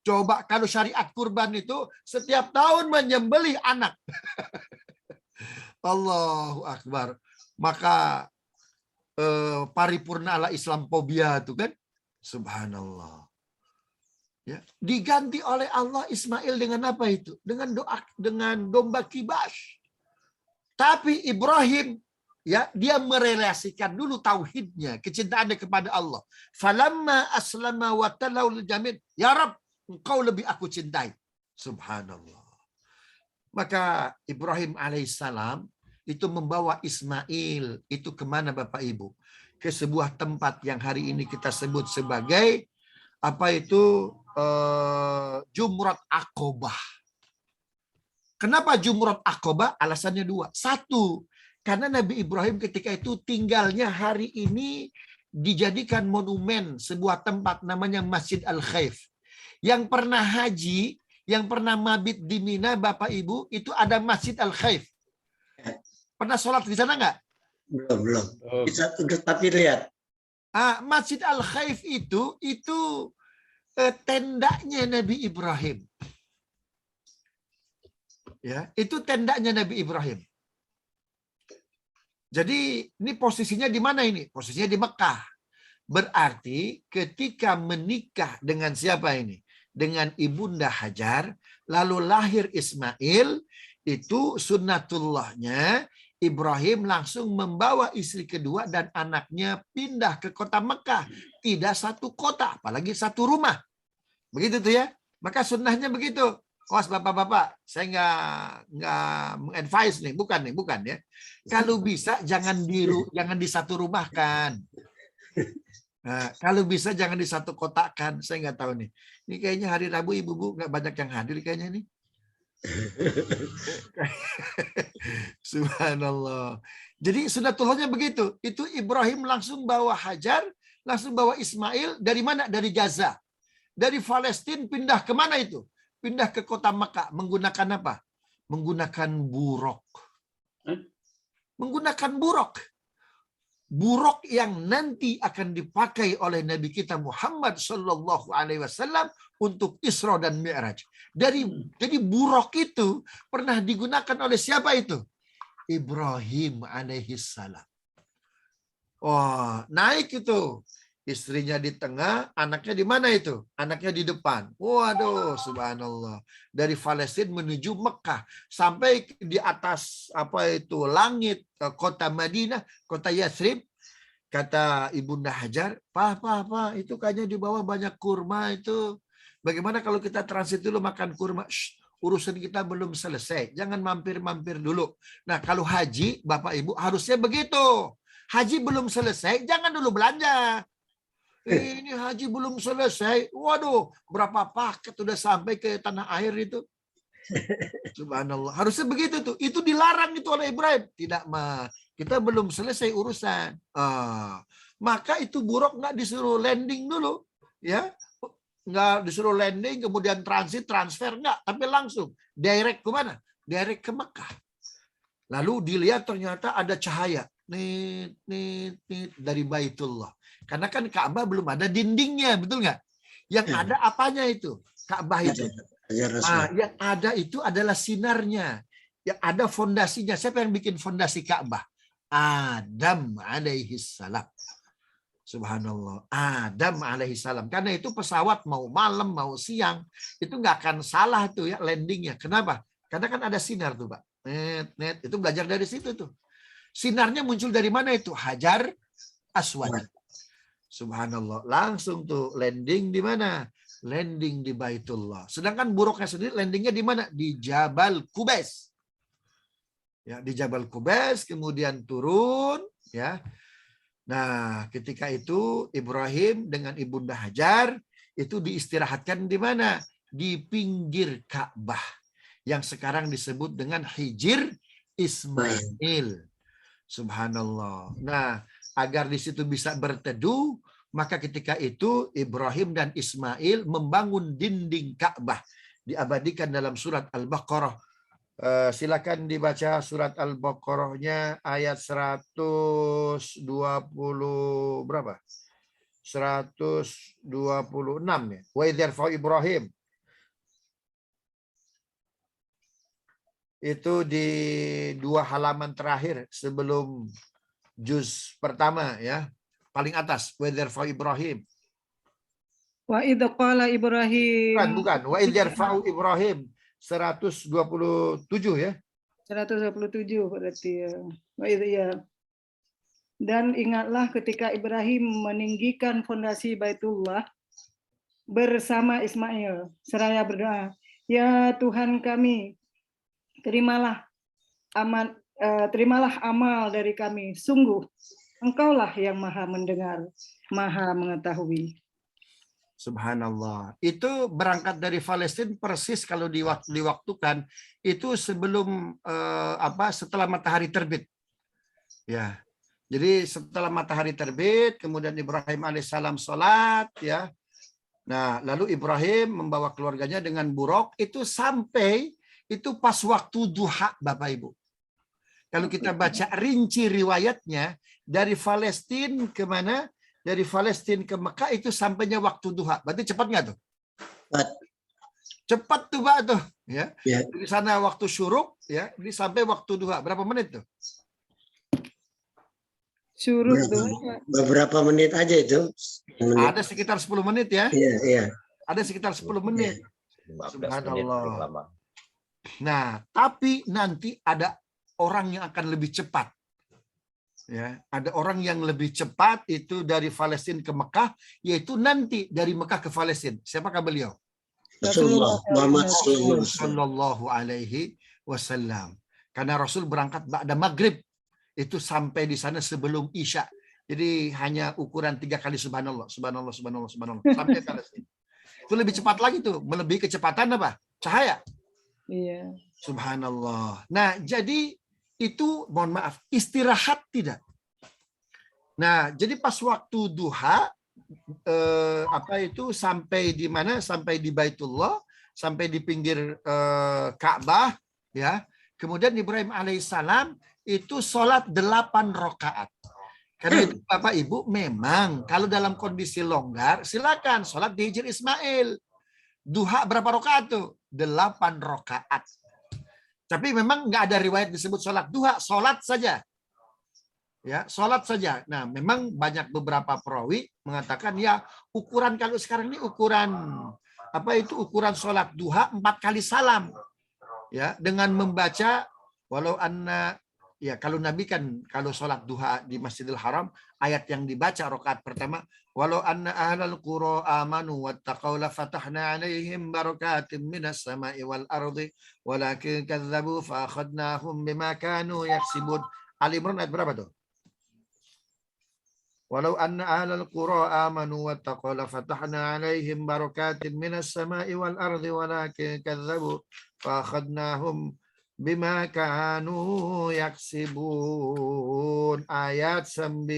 Coba kalau syariat kurban itu setiap tahun menyembelih anak. Allahu Akbar. Maka paripurna ala Islamophobia itu kan. Subhanallah. Ya, diganti oleh Allah Ismail dengan apa itu? Dengan doa, dengan domba kibas. Tapi Ibrahim, ya, dia merelasikan dulu tauhidnya, kecintaannya kepada Allah. Falamma aslama wa talau lil jabin, ya Rabb, engkau lebih aku cintai. Subhanallah. Maka Ibrahim alaihissalam itu membawa Ismail itu kemana Bapak Ibu? Ke sebuah tempat yang hari ini kita sebut sebagai apa itu? Jumrat Aqobah. Kenapa Jumrat Aqobah? Alasannya 2. 1, karena Nabi Ibrahim ketika itu tinggalnya hari ini dijadikan monumen sebuah tempat namanya Masjid Al-Khaif. Yang pernah haji, yang pernah mabit di Mina, Bapak Ibu, itu ada Masjid Al-Khaif. Pernah sholat di sana nggak? Belum. Bisa, tapi lihat. Masjid Al-Khaif itu tendanya Nabi Ibrahim. Ya, itu tendanya Nabi Ibrahim. Jadi ini posisinya di mana ini? Posisinya di Mekah. Berarti ketika menikah dengan siapa ini? Dengan Ibunda Hajar, lalu lahir Ismail, itu sunnatullahnya Ibrahim langsung membawa istri kedua dan anaknya pindah ke kota Mekah. Tidak satu kota, apalagi satu rumah. Begitu tuh ya. Maka sunnahnya begitu. Awas bapak-bapak, saya nggak mengadvise nih, bukan ya. Kalau bisa jangan di satu rumah kan. Nah, kalau bisa jangan di satu kotakan. Saya nggak tahu nih. Ini kayaknya hari Rabu ibu-ibu nggak banyak yang hadir kayaknya nih. Subhanallah. Jadi sunnatullahnya begitu. Itu Ibrahim langsung bawa Hajar, langsung bawa Ismail dari mana? Dari Gaza. Dari Palestina pindah ke mana itu? Pindah ke kota Makkah. Menggunakan apa? Menggunakan buruk. Menggunakan buruk. Buruk yang nanti akan dipakai oleh Nabi kita Muhammad Sallallahu Alaihi Wasallam untuk Isra dan Mi'raj. Jadi buruk itu pernah digunakan oleh siapa itu? Ibrahim alaihissalam. Oh, naik itu. Istrinya di tengah, anaknya di mana itu? Anaknya di depan. Waduh, subhanallah. Dari Palestina menuju Mekah. Sampai di atas apa itu langit kota Madinah, kota Yathrib. Kata Ibunda Hajar, Pak, itu kayaknya di bawah banyak kurma itu. Bagaimana kalau kita transit dulu makan kurma? Urusan kita belum selesai. Jangan mampir-mampir dulu. Nah, kalau haji, Bapak Ibu, harusnya begitu. Haji belum selesai, jangan dulu belanja. Ini haji belum selesai. Waduh, berapa paket udah sampai ke tanah air itu. Subhanallah. Harusnya begitu tuh. Itu dilarang itu oleh Ibrahim. Tidak, kita belum selesai urusan. Maka itu buruk nggak disuruh landing dulu. Ya, nggak disuruh landing, kemudian transit, transfer, nggak. Tapi langsung. Direct ke mana? Direct ke Mekah. Lalu dilihat ternyata ada cahaya. Nih, dari Baitullah. Karena kan Ka'bah belum ada dindingnya, betul nggak? Yang ada apanya itu? Ka'bah itu. Yang ada itu adalah sinarnya. Yang ada fondasinya. Siapa yang bikin fondasi Ka'bah? Adam alaihissalam. Subhanallah. Adam alaihissalam. Karena itu pesawat mau malam, mau siang, itu nggak akan salah tuh ya landingnya. Kenapa? Karena kan ada sinar tuh Pak. Net. Itu belajar dari situ tuh. Sinarnya muncul dari mana itu? Hajar Aswad. Subhanallah. Langsung tuh landing di mana? Landing di Baitullah. Sedangkan buruknya sendiri landingnya di mana? Di Jabal Qubais. Ya, di Jabal Qubais, kemudian turun ya. Nah, ketika itu Ibrahim dengan Ibunda Hajar itu diistirahatkan di mana? Di pinggir Ka'bah yang sekarang disebut dengan Hijir Ismail. Subhanallah. Nah, agar di situ bisa berteduh, maka ketika itu Ibrahim dan Ismail membangun dinding Ka'bah. Diabadikan dalam surat Al-Baqarah. Silakan dibaca surat Al-Baqarahnya ayat 120 berapa? 126 ya. Wa idh yarfa'u Ibrahim. Itu di 2 halaman terakhir sebelum juz pertama ya. Paling atas wa idh yarfa'u Ibrahim. Wa idh qala Ibrahim. Bukan. Wa idh yarfa'u Ibrahim. 127 ya. 127 berarti ya. Wa idh ya. Dan ingatlah ketika Ibrahim meninggikan fondasi Baitullah bersama Ismail seraya berdoa, ya Tuhan kami, terimalah amal dari kami. Sungguh Engkaulah yang Maha mendengar, Maha mengetahui. Subhanallah. Itu berangkat dari Palestina persis kalau diwaktukan itu sebelum setelah matahari terbit. Ya. Jadi setelah matahari terbit, kemudian Ibrahim alaihissalam sholat ya. Nah, lalu Ibrahim membawa keluarganya dengan buruk itu sampai itu pas waktu duha, Bapak Ibu. Kalau kita baca rinci riwayatnya dari Palestina ke mana? Dari Palestina ke Mekah itu sampainya waktu duha. Berarti cepat nggak tuh? Cepat tuh Pak tuh. Ya. Di sana waktu syuruk, ya. Ini sampai waktu duha. Berapa menit tuh? Syuruk tuh. Beberapa menit aja itu. Ada sekitar 10 menit ya. Iya. Ada sekitar 10 menit. 15 menit paling lama. Nah, tapi nanti ada orang yang akan lebih cepat. Ya, ada orang yang lebih cepat itu dari Palestina ke Mekah, yaitu nanti dari Mekah ke Palestina. Siapakah beliau? Rasulullah Sallallahu Alaihi Wasallam. Karena Rasul berangkat ba'da maghrib, itu sampai di sana sebelum Isya. Jadi hanya ukuran 3 kali subhanallah, subhanallah, subhanallah, subhanallah sampai Palestina. Itu lebih cepat lagi tuh, melebihi kecepatan apa? Cahaya. Iya. Subhanallah. Nah, jadi itu mohon maaf istirahat tidak. Nah, jadi pas waktu duha sampai di mana? Sampai di Baitullah, sampai di pinggir Ka'bah ya. Kemudian Ibrahim alaihissalam itu sholat 8 rakaat. Karena itu Bapak Ibu memang kalau dalam kondisi longgar silakan sholat di Hijr Ismail. Duha berapa rakaat tuh? 8 rakaat. Tapi memang nggak ada riwayat disebut sholat duha, sholat saja. Ya, sholat saja. Nah, memang banyak beberapa perawi mengatakan ya ukuran kalau sekarang ini ukuran ukuran sholat duha 4 kali salam. Ya, dengan membaca walau anna ya kalau Nabi kan kalau sholat duha di Masjidil Haram ayat yang dibaca rakaat pertama walau anna ahlal qura amanu wattaqau la fatahna alaihim barakatim minas sama'i wal ardi walakin kadzabu fa akhadnahum bima kanu yaksibun. Ali Imran ayat berapa tuh? Walau anna ahlal qura amanu wattaqau la fatahna alaihim barakatim minas sama'i wal ardi walakin kadzabu fa akhadnahum bima kanu yaksibun. Ayat 96.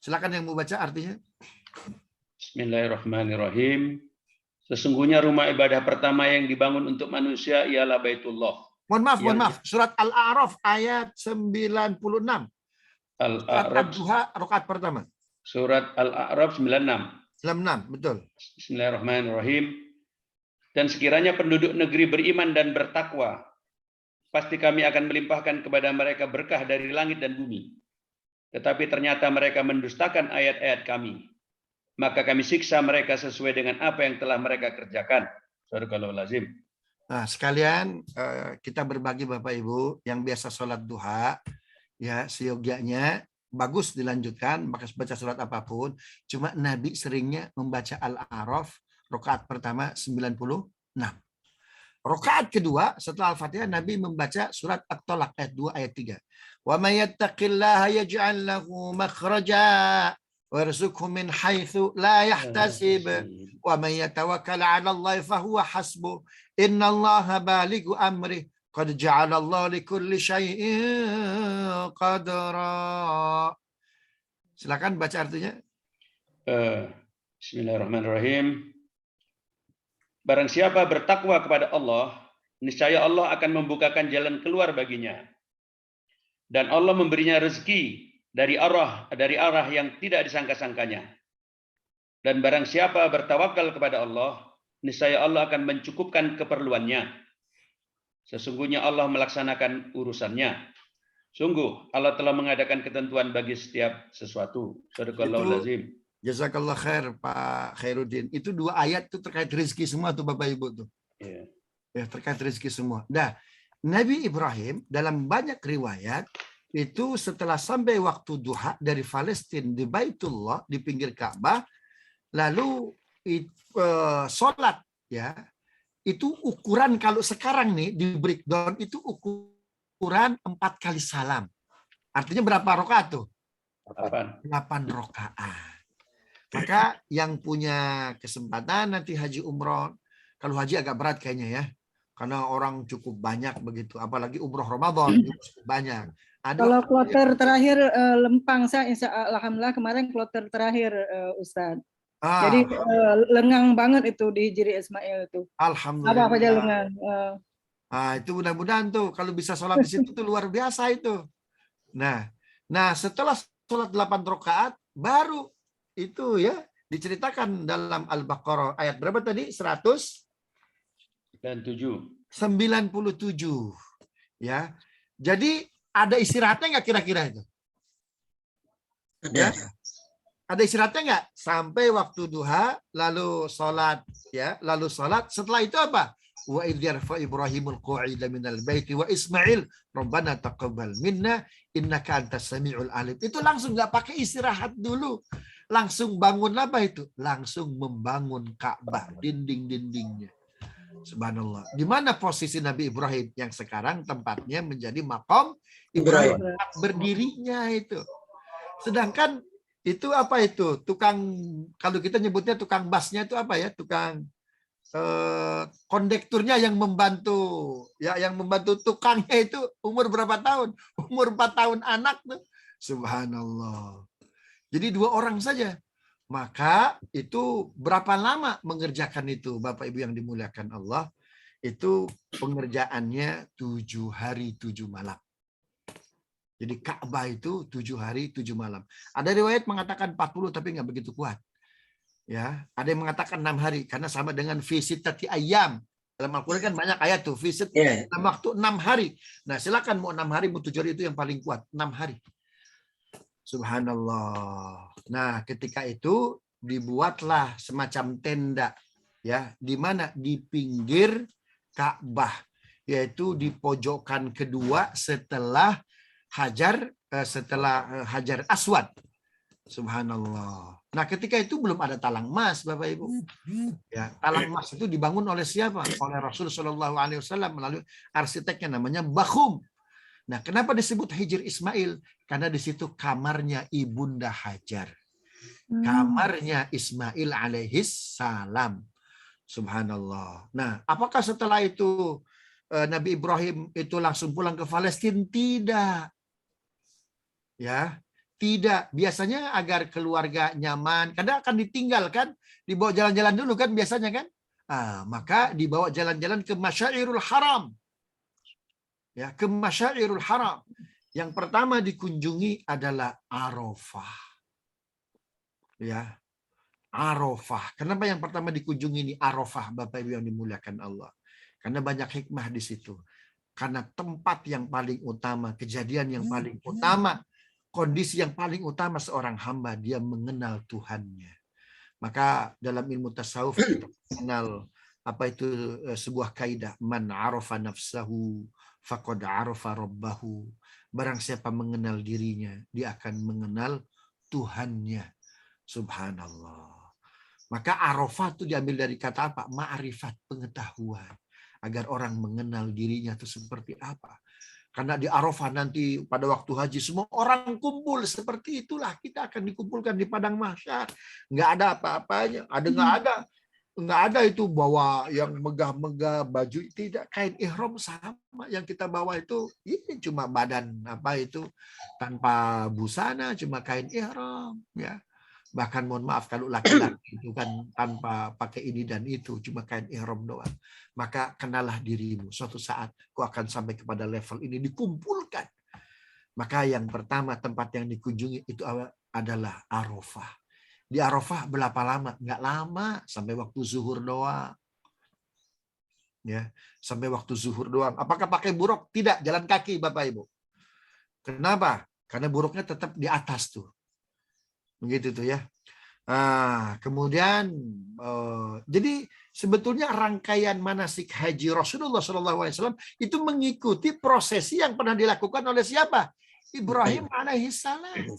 Silakan yang mau baca artinya. Bismillahirrahmanirrahim. Sesungguhnya rumah ibadah pertama yang dibangun untuk manusia ialah Baitullah. Mohon maaf. Surat Al-A'raf ayat 96. Al-A'raf rakaat pertama. Surat Al-A'raf 96. 96, betul. Bismillahirrahmanirrahim. Dan sekiranya penduduk negeri beriman dan bertakwa, pasti kami akan melimpahkan kepada mereka berkah dari langit dan bumi. Tetapi ternyata mereka mendustakan ayat-ayat kami. Maka kami siksa mereka sesuai dengan apa yang telah mereka kerjakan. Sadaqallahul azim. Nah, sekalian kita berbagi Bapak Ibu yang biasa sholat duha, ya seyogyanya bagus dilanjutkan, maka baca surat apapun. Cuma Nabi seringnya membaca Al-A'raf, rakaat pertama 96. Rakaat kedua setelah Al-Fatihah Nabi membaca surat At-Talaq ayat 2 ayat 3. Wa may yattaqillaha yaj'al lahu makhraja warzuqhu min haitsu la yahtasib wa may yatawakkal 'ala Allah fahuwa hasbuh innallaha balighu amri qad ja'ala Allah likulli syai'in qadra. Silakan baca artinya. Bismillahirrahmanirrahim. Barang siapa bertakwa kepada Allah, niscaya Allah akan membukakan jalan keluar baginya. Dan Allah memberinya rezeki dari arah yang tidak disangka-sangkanya. Dan barang siapa bertawakal kepada Allah, niscaya Allah akan mencukupkan keperluannya. Sesungguhnya Allah melaksanakan urusannya. Sungguh Allah telah mengadakan ketentuan bagi setiap sesuatu. Sadaqallahul azim. Jazakallah khair Pak Khairuddin. Itu 2 ayat itu terkait rezeki semua tuh Bapak Ibu tuh. Yeah. Ya, terkait rezeki semua. Nah, Nabi Ibrahim dalam banyak riwayat itu setelah sampai waktu duha dari Palestina di Baitullah di pinggir Ka'bah, lalu sholat ya. Itu ukuran kalau sekarang nih di breakdown itu ukuran 4 kali salam. Artinya berapa rakaat tuh? 8 rakaat. Maka yang punya kesempatan nanti haji umroh, kalau haji agak berat kayaknya ya, karena orang cukup banyak begitu, apalagi umroh Ramadan cukup banyak. Kalau kloter terakhir Lempang, saya alhamdulillah kemarin kloter terakhir Ustadz. Jadi lengang banget itu di Hijri Ismail itu. Alhamdulillah. Apa aja lengang. Itu mudah-mudahan tuh kalau bisa sholat di situ tuh luar biasa itu. Nah setelah sholat 8 rakaat baru itu ya diceritakan dalam Al-Baqarah ayat berapa tadi? 197. Ya. Jadi ada istirahatnya nggak kira-kira itu? Ya. Ada istirahatnya nggak? Sampai waktu duha, lalu sholat, ya, lalu sholat. Setelah itu apa? Wa idh yarfa Ibrahimul qa'ida minal baiti wa Ismail Rabbana taqabbal minna innaka antas samiul alim. Itu langsung nggak pakai istirahat dulu. Langsung bangun apa itu? Langsung membangun Ka'bah, dinding-dindingnya. Subhanallah. Di mana posisi Nabi Ibrahim yang sekarang tempatnya menjadi maqam Ibrahim, berdirinya itu. Sedangkan itu apa itu? Tukang, kalau kita nyebutnya tukang basnya itu apa ya? Tukang kondekturnya yang membantu, ya, yang membantu tukangnya itu umur berapa tahun? Umur 4 tahun anak tuh. Subhanallah. Jadi 2 orang saja. Maka itu berapa lama mengerjakan itu Bapak Ibu yang dimuliakan Allah? Itu pengerjaannya 7 hari 7 malam. Jadi Ka'bah itu 7 hari 7 malam. Ada riwayat mengatakan 40 tapi nggak begitu kuat. Ya, ada yang mengatakan 6 hari karena sama dengan visitati ayam. Dalam Al-Qur'an kan banyak ayat tuh visit dalam waktu 6 hari. Nah, silakan mau 6 hari mau 7 hari itu yang paling kuat, 6 hari. Subhanallah. Nah, ketika itu dibuatlah semacam tenda ya, di mana di pinggir Ka'bah, yaitu di pojokan kedua setelah Hajar Aswad. Subhanallah. Nah, ketika itu belum ada talang emas, Bapak Ibu. Ya, talang emas itu dibangun oleh siapa? Oleh Rasul Shallallahu Alaihi Wasallam melalui arsiteknya namanya Bakhum. Nah, kenapa disebut Hijr Ismail? Karena di situ kamarnya Ibunda Hajar. Kamarnya Ismail alaihis salam. Subhanallah. Nah, apakah setelah itu Nabi Ibrahim itu langsung pulang ke Palestina? Tidak. Ya, tidak. Biasanya agar keluarga nyaman, kadang akan ditinggalkan, dibawa jalan-jalan dulu kan biasanya kan? Maka dibawa jalan-jalan ke Masyairul Haram. Ya, ke Masyairul Haram. Yang pertama dikunjungi adalah Arafah. Ya. Arafah. Kenapa yang pertama dikunjungi ini Arafah, Bapak Ibu yang dimuliakan Allah? Karena banyak hikmah di situ. Karena tempat yang paling utama, kejadian yang paling utama kondisi yang paling utama seorang hamba, dia mengenal Tuhannya. Maka dalam ilmu tasawuf kita mengenal apa itu sebuah kaidah, man arafa nafsahu faqad arafa rabbahu. Barang siapa mengenal dirinya, dia akan mengenal Tuhannya. Subhanallah. Maka arafah itu diambil dari kata apa? Ma'rifat, pengetahuan. Agar orang mengenal dirinya itu seperti apa. Karena di Arafah nanti pada waktu haji semua orang kumpul, seperti itulah kita akan dikumpulkan di padang mahsyar. Nggak ada apa-apanya. Nggak ada itu bawa yang megah-megah baju, tidak. Kain ihram sama yang kita bawa itu ini cuma badan apa itu tanpa busana, cuma kain ihram ya. Bahkan mohon maaf kalau laki-laki itu kan tanpa pakai ini dan itu, cuma kain ihram doang. Maka kenalah dirimu. Suatu saat kau akan sampai kepada level ini, dikumpulkan. Maka yang pertama tempat yang dikunjungi itu adalah Arafah. Di Arafah berapa lama? Nggak lama, sampai waktu zuhur doang. Ya, sampai waktu zuhur doang. Apakah pakai buruk? Tidak, jalan kaki Bapak Ibu. Kenapa? Karena buruknya tetap di atas tuh. Begitu tuh ya. Kemudian jadi sebetulnya rangkaian manasik haji Rasulullah SAW itu mengikuti prosesi yang pernah dilakukan oleh siapa? Ibrahim alaihissalam.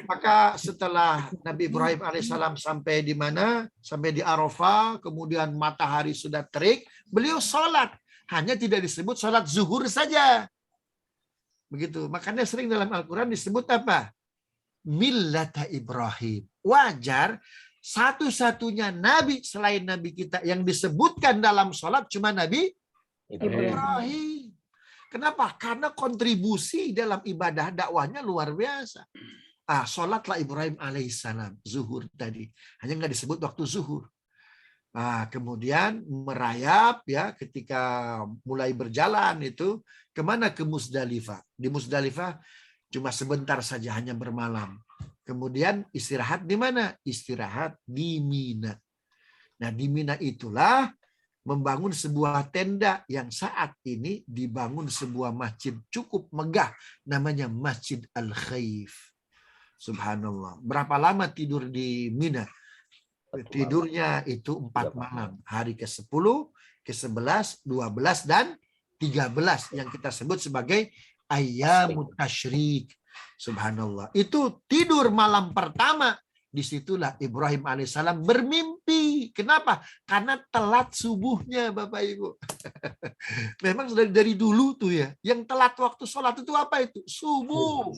Maka setelah Nabi Ibrahim alaihissalam sampai di mana? Sampai di Arafah, kemudian matahari sudah terik, beliau sholat. Hanya tidak disebut sholat zuhur saja. Begitu. Makanya sering dalam Al-Quran disebut apa? Millata Ibrahim. Wajar, satu-satunya nabi selain nabi kita yang disebutkan dalam sholat cuma Nabi Ibrahim. Kenapa? Karena kontribusi dalam ibadah dakwahnya luar biasa. Sholatlah Ibrahim alaihissalam, zuhur tadi. Hanya nggak disebut waktu zuhur. Kemudian merayap ya ketika mulai berjalan itu kemana? Ke Musdalifah. Di Musdalifah cuma sebentar saja, hanya bermalam. Kemudian istirahat di mana? Istirahat di Mina. Nah, di Mina itulah membangun sebuah tenda yang saat ini dibangun sebuah masjid cukup megah. Namanya Masjid Al-Khaif. Subhanallah. Berapa lama tidur di Mina? Tidurnya itu 4 malam. Hari ke-10, ke-11, 12, dan 13. Yang kita sebut sebagai Ayyamut Tasyrik. Subhanallah. Itu tidur malam pertama. Disitulah Ibrahim alaihissalam bermimpi. Kenapa? Karena telat subuhnya Bapak Ibu. Memang dari dulu tuh ya. Yang telat waktu sholat itu apa itu? Subuh.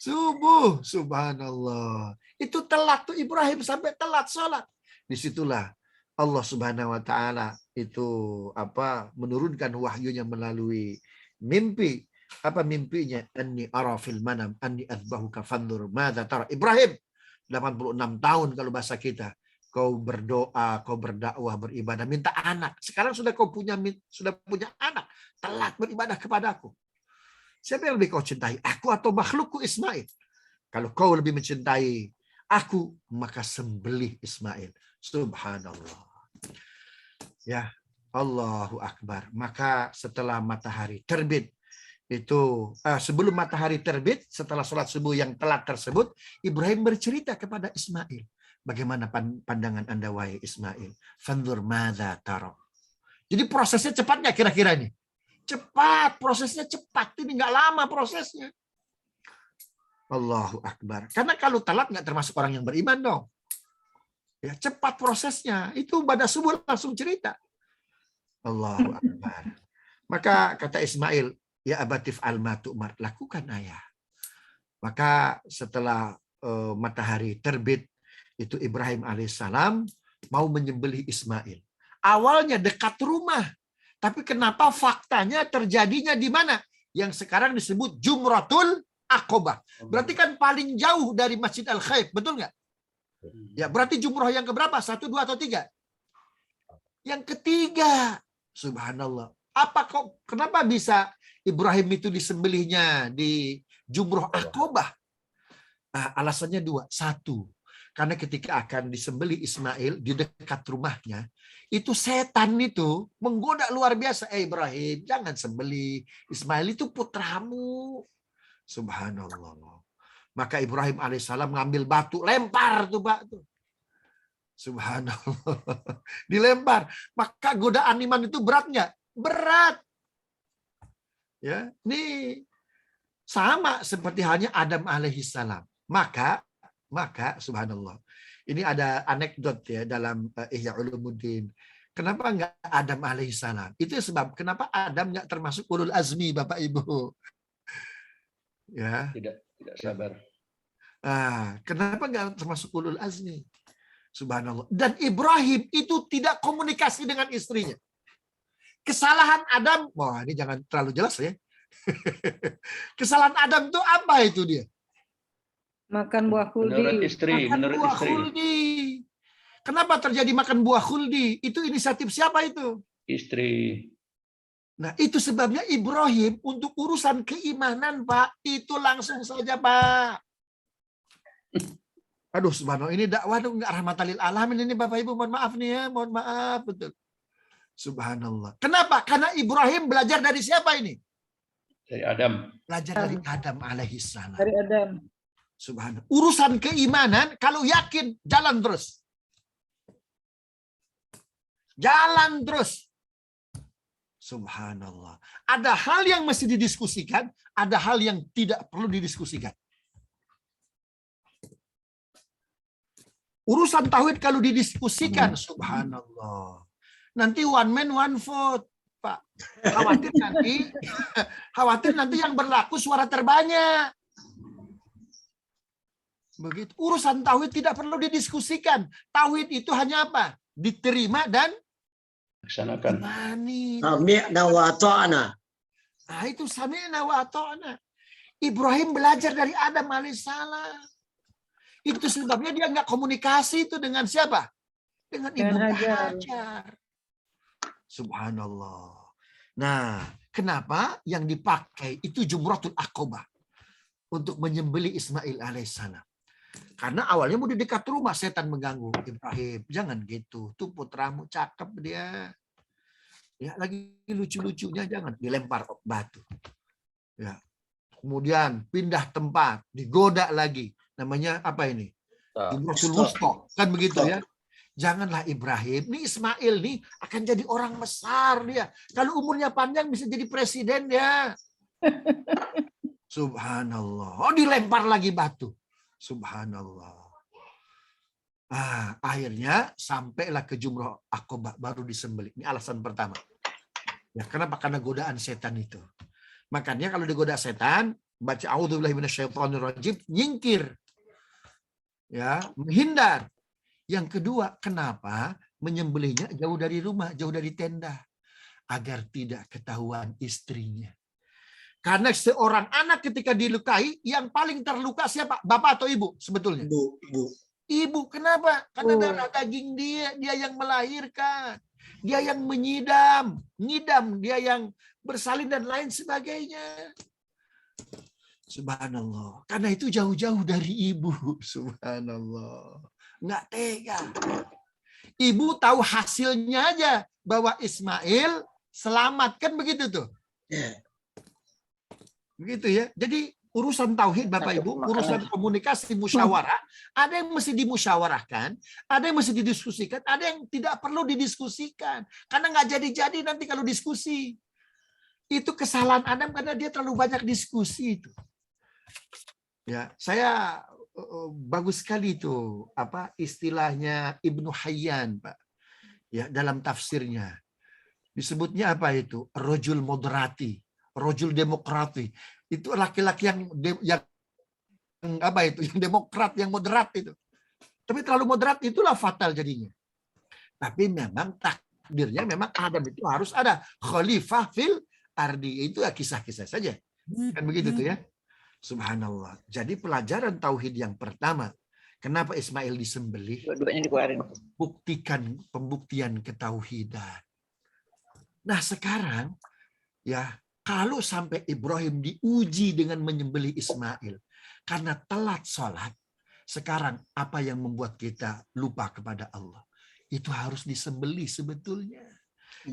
Subuh. Subhanallah. Itu telat tuh Ibrahim sampai telat sholat. Disitulah Allah Subhanahu wa taala itu menurunkan wahyunya melalui mimpi. Apa mimpinya? Anni ara fil manam anni adzbahuka fanzur madza tara. Ibrahim 86 tahun kalau bahasa kita. Kau berdoa, kau berdakwah, beribadah, minta anak. Sekarang sudah punya anak, telat beribadah kepadaku. Siapa yang lebih kau cintai? Aku atau makhlukku Ismail? Kalau kau lebih mencintai aku, maka sembelih Ismail. Subhanallah. Ya, Allahu Akbar. Maka setelah matahari terbit, itu sebelum matahari terbit, setelah sholat subuh yang telat tersebut, Ibrahim bercerita kepada Ismail. Bagaimana pandangan Anda wahai Ismail? Fanzur madza tara. Jadi prosesnya cepat nggak kira-kira ini? Cepat, prosesnya cepat. Ini nggak lama prosesnya. Allahu Akbar. Karena kalau telat nggak termasuk orang yang beriman dong. Ya, cepat prosesnya. Itu pada subuh langsung cerita. Allahu Akbar. Maka kata Ismail, ya abatif alma tu'mar, lakukan ayah. Maka setelah matahari terbit, itu Ibrahim alaihissalam mau menyembelih Ismail. Awalnya dekat rumah. Tapi kenapa faktanya terjadinya di mana? Yang sekarang disebut Jumratul Aqobah. Berarti kan paling jauh dari Masjid Al-Khaif. Betul nggak? Ya, berarti jumrah yang keberapa? 1, 2, atau 3? Yang ketiga. Subhanallah. Kenapa bisa Ibrahim itu disembelihnya di Jumrah Aqobah? Alasannya 2. 1. Karena ketika akan disembelih Ismail di dekat rumahnya, itu setan itu menggoda luar biasa. Ibrahim, jangan sembelih. Ismail itu putramu. Subhanallah. Maka Ibrahim alaihissalam ngambil batu, lempar tuh batu. Subhanallah. Dilempar. Maka godaan iman itu beratnya. Berat. Ya, ini sama seperti halnya Adam alaihissalam. Maka subhanallah. Ini ada anekdot ya dalam Ihya Ulumuddin. Kenapa enggak Adam alaihissalam? Itu sebab kenapa Adam enggak termasuk ulul azmi, Bapak Ibu. Ya. Tidak sabar. Kenapa enggak termasuk ulul azmi? Subhanallah. Dan Ibrahim itu tidak komunikasi dengan istrinya. Kesalahan Adam, wah ini jangan terlalu jelas ya. Kesalahan Adam itu apa itu dia? Makan buah khuldi. Menurut istri. Khuldi. Kenapa terjadi makan buah khuldi? Itu inisiatif siapa itu? Istri. Nah itu sebabnya Ibrahim untuk urusan keimanan Pak, itu langsung saja Pak. Aduh subhanallah, ini dakwah enggak rahmatan lil alamin ini Bapak Ibu, mohon maaf nih ya, mohon maaf betul. Subhanallah. Kenapa? Karena Ibrahim belajar dari siapa ini? Dari Adam. Belajar dari Adam alaihissalam. Dari Adam. Subhanallah. Urusan keimanan kalau yakin jalan terus. Jalan terus. Subhanallah. Ada hal yang mesti didiskusikan, ada hal yang tidak perlu didiskusikan. Urusan tauhid kalau didiskusikan, subhanallah. Nanti one man one vote, Pak. Khawatir nanti yang berlaku suara terbanyak. Begitu. Urusan tauhid tidak perlu didiskusikan. Tauhid itu hanya apa? Diterima dan laksanakan. Sami'na wa ata'na. Nah, itu sami'na wa ata'na. Ibrahim belajar dari Adam alaihissalam. Itu sebabnya dia nggak komunikasi itu dengan siapa? Dengan Ibu Hajar. Subhanallah. Nah, kenapa yang dipakai itu Jumratul Aqabah untuk menyembelih Ismail alaihissalam? Karena awalnya mau di dekat rumah, setan mengganggu. Ibrahim, jangan gitu. Tuh putramu cakep dia. Ya, lagi lucu-lucunya jangan dilempar batu. Ya. Kemudian pindah tempat, digoda lagi. Namanya apa ini? Jumratul Wusta. Kan begitu ya. Janganlah Ibrahim. Ini Ismail nih akan jadi orang besar dia. Kalau umurnya panjang bisa jadi presiden ya. Subhanallah. Oh, dilempar lagi batu. Subhanallah. Akhirnya sampailah ke Jumrah Aqabah, baru disembelih. Ini alasan pertama. Ya, kenapa? Karena godaan setan itu. Makanya kalau digoda setan, baca a'udzubillahi minasyaitonirrajim, nyingkir. Ya, menghindar. Yang kedua, kenapa menyembelihnya jauh dari rumah, jauh dari tenda? Agar tidak ketahuan istrinya. Karena seorang anak ketika dilukai, yang paling terluka siapa? Bapak atau ibu sebetulnya? Ibu. Kenapa? Karena darah daging dia yang melahirkan. Dia yang menyidam, dia yang bersalin dan lain sebagainya. Subhanallah. Karena itu jauh-jauh dari ibu. Subhanallah. Nggak tega. Ibu tahu hasilnya aja bahwa Ismail selamat, kan begitu tuh. Begitu ya. Jadi urusan tauhid Bapak Ibu, urusan komunikasi musyawarah, ada yang mesti dimusyawarahkan, ada yang mesti didiskusikan, ada yang tidak perlu didiskusikan. Karena nggak jadi-jadi nanti kalau diskusi. Itu kesalahan Adam karena dia terlalu banyak diskusi itu. Ya, saya bagus sekali itu apa istilahnya Ibnu Hayyan, Pak. Ya, dalam tafsirnya. Disebutnya apa itu? Rojul moderati, rojul demokrati. Itu laki-laki yang apa itu? Yang demokrat, yang moderat itu. Tapi terlalu moderat itulah fatal jadinya. Tapi memang takdirnya memang Adam itu harus ada khalifah fil ardi. Itu ya kisah-kisah saja. Kan begitu tuh ya. Subhanallah. Jadi pelajaran tauhid yang pertama, kenapa Ismail disembelih? Dua-duanya dikeluarin. Buktikan pembuktian ketauhidan. Nah, sekarang ya, kalau sampai Ibrahim diuji dengan menyembelih Ismail karena telat sholat, Sekarang apa yang membuat kita lupa kepada Allah? Itu harus disembelih sebetulnya.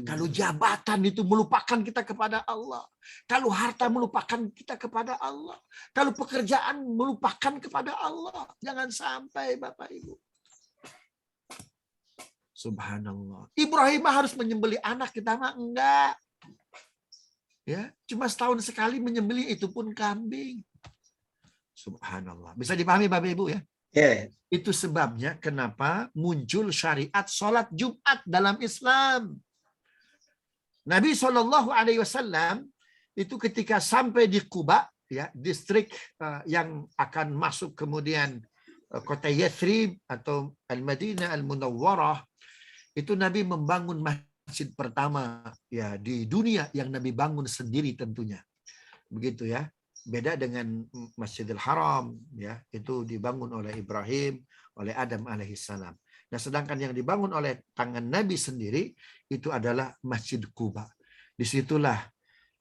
Kalau jabatan itu melupakan kita kepada Allah. Kalau harta melupakan kita kepada Allah. Kalau pekerjaan melupakan kepada Allah. Jangan sampai Bapak Ibu. Subhanallah. Ibrahim harus menyembelih anak, kita mah enggak. Ya, cuma setahun sekali menyembelih, itu pun kambing. Subhanallah. Bisa dipahami Bapak Ibu ya? Ya. Itu sebabnya kenapa muncul syariat sholat Jumat dalam Islam. Nabi SAW itu ketika sampai di Quba, ya, distrik yang akan masuk kemudian kota Yathrib atau Al-Madinah Al-Munawwarah, itu Nabi membangun masjid pertama ya di dunia yang Nabi bangun sendiri tentunya. Begitu ya. Beda dengan Masjidil Haram, ya, itu dibangun oleh Ibrahim, oleh Adam alaihissalam. Nah, sedangkan yang dibangun oleh tangan Nabi sendiri itu adalah Masjid Quba. Disitulah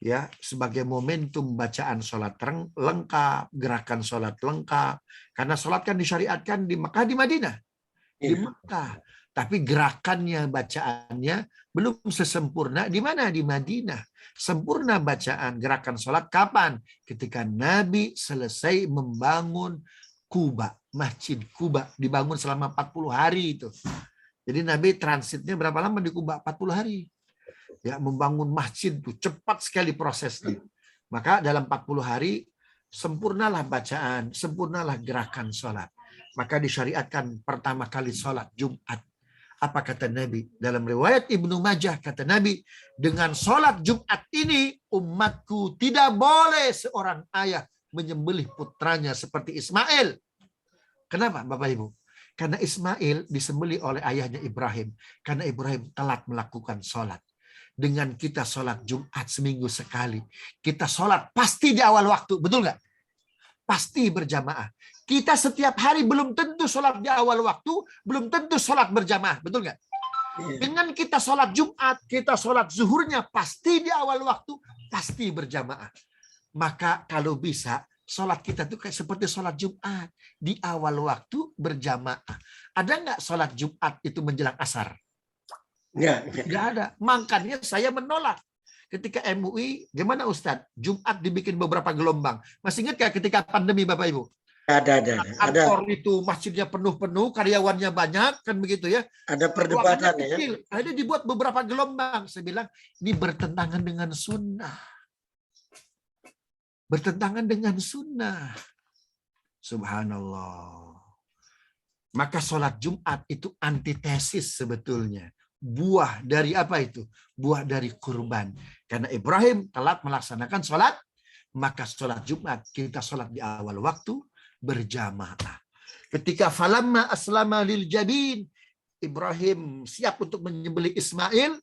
ya sebagai momentum bacaan sholat lengkap, gerakan sholat lengkap. Karena sholat kan disyariatkan di Mekah, di Madinah, di Mekah. Tapi gerakannya, bacaannya belum sesempurna di mana? Di Madinah. Sempurna bacaan gerakan sholat kapan? Ketika Nabi selesai membangun Quba, Masjid Quba, dibangun selama 40 hari itu. Jadi Nabi transitnya berapa lama di Quba? 40 hari. Ya, membangun masjid itu cepat sekali prosesnya. Maka dalam 40 hari sempurnalah bacaan, sempurnalah gerakan sholat. Maka disyariatkan pertama kali sholat Jumat. Apa kata Nabi? Dalam riwayat Ibnu Majah kata Nabi, dengan sholat Jumat ini umatku tidak boleh seorang ayah menyembelih putranya seperti Ismail. Kenapa Bapak Ibu? Karena Ismail disembelih oleh ayahnya Ibrahim. Karena Ibrahim telat melakukan sholat. Dengan kita sholat Jumat seminggu sekali, kita sholat pasti di awal waktu. Betul nggak? Pasti berjamaah. Kita setiap hari belum tentu sholat di awal waktu, belum tentu sholat berjamaah. Betul nggak? Dengan kita sholat Jumat, kita sholat zuhurnya pasti di awal waktu, pasti berjamaah. Maka kalau bisa, sholat kita tuh kayak seperti sholat Jumat. Di awal waktu berjamaah. Ada nggak sholat Jumat itu menjelang asar? Nggak ada. Makanya saya menolak. Ketika MUI, gimana Ustadz? Jumat dibikin beberapa gelombang. Masih ingat nggak ketika pandemi Bapak Ibu? Ada. Kantor itu masjidnya penuh-penuh, karyawannya banyak, kan begitu ya. Ada perdebatan ya. Ada dibuat beberapa gelombang. Saya bilang, ini bertentangan dengan sunnah. Bertentangan dengan sunnah. Subhanallah. Maka sholat Jumat itu antitesis sebetulnya. Buah dari apa itu? Buah dari kurban. Karena Ibrahim telat melaksanakan sholat, maka sholat Jumat kita sholat di awal waktu, berjamaah. Ketika falamma aslama lil jabin, Ibrahim siap untuk menyembelih Ismail,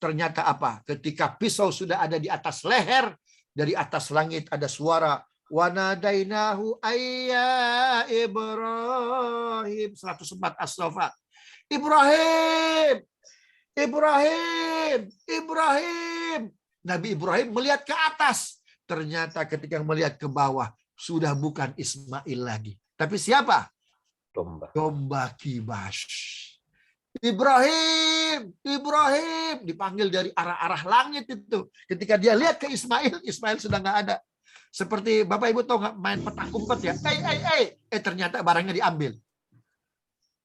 ternyata apa? Ketika pisau sudah ada di atas leher, dari atas langit ada suara wanadainahu ayya Ibrahim. 104 as-Saffat. Ibrahim, Ibrahim, Ibrahim. Nabi Ibrahim melihat ke atas. Ternyata ketika melihat ke bawah, sudah bukan Ismail lagi. Tapi siapa? Domba kibas. Ibrahim, Ibrahim. Dipanggil dari arah-arah langit itu. Ketika dia lihat ke Ismail, Ismail sudah nggak ada. Seperti Bapak Ibu tahu nggak main petak umpet ya? Ternyata barangnya diambil.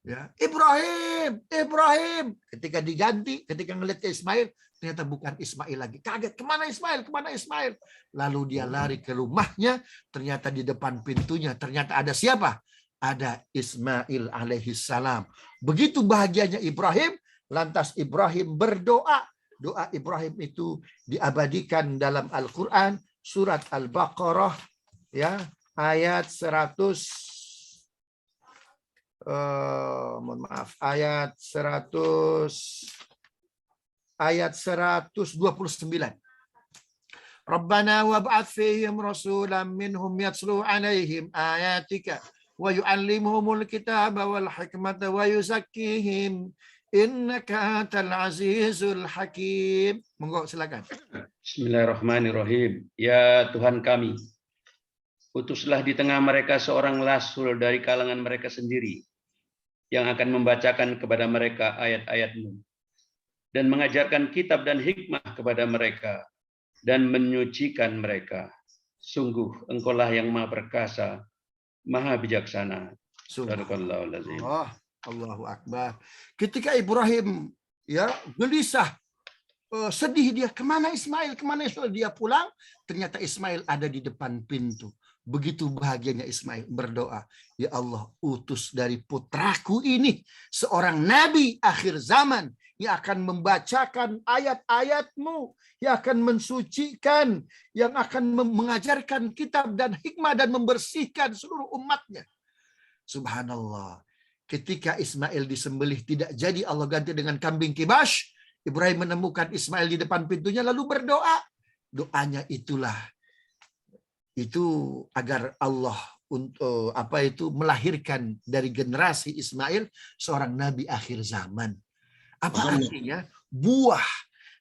Ya, Ibrahim, Ibrahim. Ketika diganti, ketika ngelihat ke Ismail, ternyata bukan Ismail lagi. Kaget, kemana Ismail? Kemana Ismail? Lalu dia lari ke rumahnya, ternyata di depan pintunya, ternyata ada siapa? Ada Ismail alaihissalam. Begitu bahagianya Ibrahim, lantas Ibrahim berdoa. Doa Ibrahim itu diabadikan dalam Al-Quran, surat Al-Baqarah, ya, ayat 100. Mohon maaf, ayat 129. Rabbana wab'ats fihim rasulan minhum yatslu 'alaihim ayatika wa yu'allimuhumul kitaba wal hikmata wa yuzakkihim innaka antal azizul hakim. Monggo silakan. Bismillahirrahmanirrahim. Ya Tuhan kami, Utuslah di tengah mereka seorang rasul dari kalangan mereka sendiri yang akan membacakan kepada mereka ayat-ayat-Mu dan mengajarkan kitab dan hikmah kepada mereka dan menyucikan mereka. Sungguh Engkaulah yang Maha Perkasa, Maha Bijaksana. Subhanallahul azim. Allahu Akbar. Ketika Ibrahim ya gelisah, sedih dia, kemana Ismail? Kemana Ismail? Dia pulang, ternyata Ismail ada di depan pintu. Begitu bahagianya Ismail berdoa, ya Allah, utus dari putraku ini seorang nabi akhir zaman yang akan membacakan ayat-ayat-Mu, yang akan mensucikan, yang akan mengajarkan kitab dan hikmah dan membersihkan seluruh umatnya. Subhanallah. Ketika Ismail disembelih tidak jadi, Allah ganti dengan kambing kibas. Ibrahim menemukan Ismail di depan pintunya lalu berdoa. Doanya itulah itu agar Allah untuk melahirkan dari generasi Ismail seorang nabi akhir zaman. Apa artinya? Buah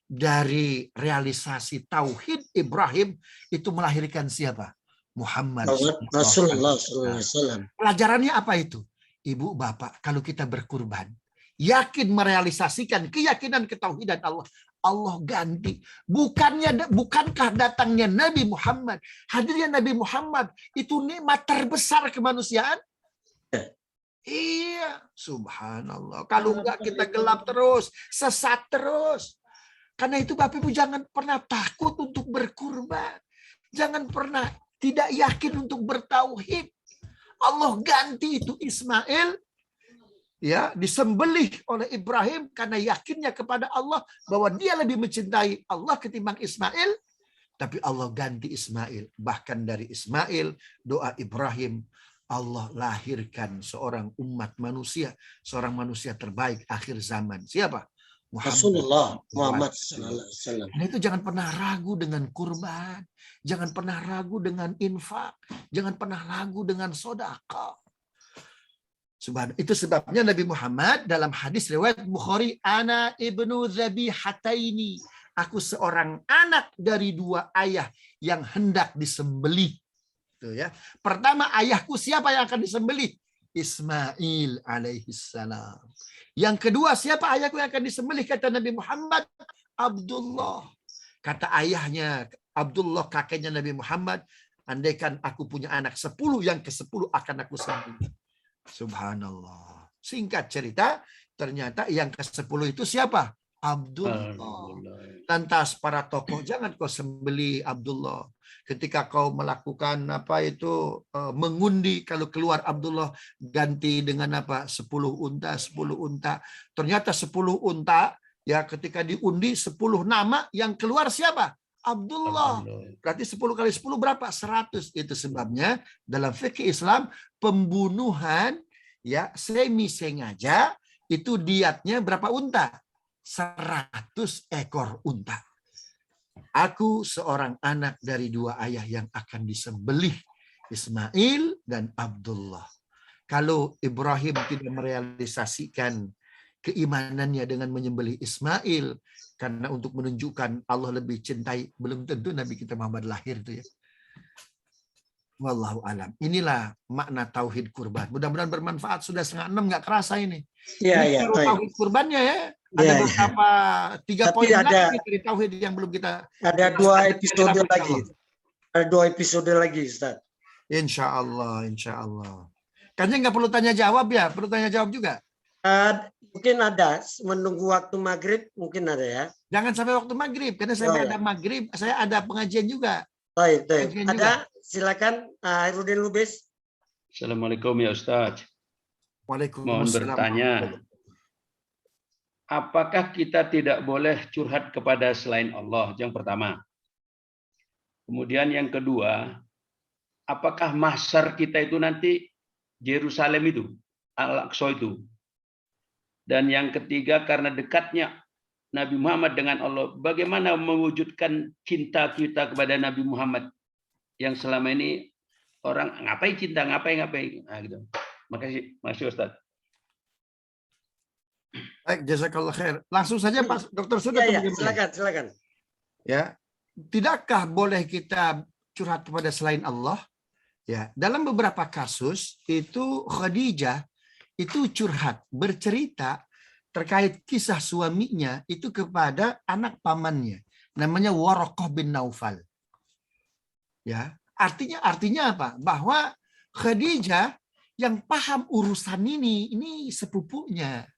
dari realisasi tauhid Ibrahim itu melahirkan siapa? Muhammad Rasulullah SAW. Pelajarannya apa itu? Ibu, bapak, kalau kita berkurban, yakin merealisasikan keyakinan ketauhidan Allah, Allah ganti. Bukankah datangnya Nabi Muhammad, hadirnya Nabi Muhammad itu nikmat terbesar kemanusiaan? Iya, subhanallah. Kalau enggak kita gelap terus, sesat terus. Karena itu Bapak Ibu jangan pernah takut untuk berkurban. Jangan pernah tidak yakin untuk bertauhid. Allah ganti itu Ismail ya disembelih oleh Ibrahim karena yakinnya kepada Allah bahwa dia lebih mencintai Allah ketimbang Ismail, tapi Allah ganti Ismail. Bahkan dari Ismail doa Ibrahim, Allah lahirkan seorang umat manusia, seorang manusia terbaik akhir zaman. Siapa? Rasulullah Muhammad SAW. Dan itu jangan pernah ragu dengan kurban, jangan pernah ragu dengan infak, jangan pernah ragu dengan sedekah. Subhanallah. Itu sebabnya Nabi Muhammad dalam hadis riwayat Bukhari, ana ibnu zabihataini, aku seorang anak dari dua ayah yang hendak disembelih. Itu ya. Pertama, ayahku siapa yang akan disembelih? Ismail alaihissalam. Yang kedua, siapa ayahku yang akan disembelih? Kata Nabi Muhammad, Abdullah. Kata ayahnya Abdullah, kakeknya Nabi Muhammad, andaikan aku punya anak 10, yang ke-10 akan aku sembelih. Subhanallah. Singkat cerita, ternyata yang ke-10 itu siapa? Abdullah. Lantas para tokoh, jangan kau sembelih Abdullah. Ketika kau melakukan mengundi, kalau keluar Abdullah ganti dengan 10 unta, 10 unta. Ternyata 10 unta ya ketika diundi 10 nama yang keluar siapa? Abdullah. Berarti 10 kali 10 berapa? 100. Itu sebabnya dalam fikih Islam pembunuhan ya semi sengaja itu diatnya berapa unta? 100 ekor unta. Aku seorang anak dari dua ayah yang akan disembelih, Ismail dan Abdullah. Kalau Ibrahim tidak merealisasikan keimanannya dengan menyembelih Ismail karena untuk menunjukkan Allah lebih cintai, belum tentu Nabi kita Muhammad lahir itu ya. Wallahu alam. Inilah makna tauhid kurban. Mudah-mudahan bermanfaat. Sudah 5:30 nggak kerasa ini. Iya. Tauhid kurbannya ya. Ada beberapa 3 poin lagi dari tauhid yang belum kita. Ada 2 episode lagi. Ada 2 episode lagi, Ustaz. Insya Allah. Kayaknya nggak perlu tanya jawab ya. Perlu tanya jawab juga. Mungkin ada. Menunggu waktu maghrib mungkin ada ya. Jangan sampai waktu maghrib. Karena saya ada maghrib. Saya ada pengajian juga. Baik. Ada. Silakan Rudin Lubis. Assalamualaikum ya Ustaz. Waalaikumsalam. Mohon bertanya, apakah kita tidak boleh curhat kepada selain Allah? Yang pertama. Kemudian yang kedua, apakah mahsyar kita itu nanti Yerusalem itu, Al-Aqsa itu? Dan yang ketiga, karena dekatnya Nabi Muhammad dengan Allah, bagaimana mewujudkan cinta kita kepada Nabi Muhammad? Yang selama ini orang ngapain cinta, ngapain. Nah, gitu. Makasih Ustaz. Baik, jazakallah khair. Langsung saja Pak Dokter sudah. Ya, silakan. Ya, tidakkah boleh kita curhat kepada selain Allah? Ya, dalam beberapa kasus itu Khadijah itu curhat, bercerita terkait kisah suaminya itu kepada anak pamannya, namanya Waraqah bin Naufal. Ya, artinya apa? Bahwa Khadijah yang paham urusan ini sepupunya.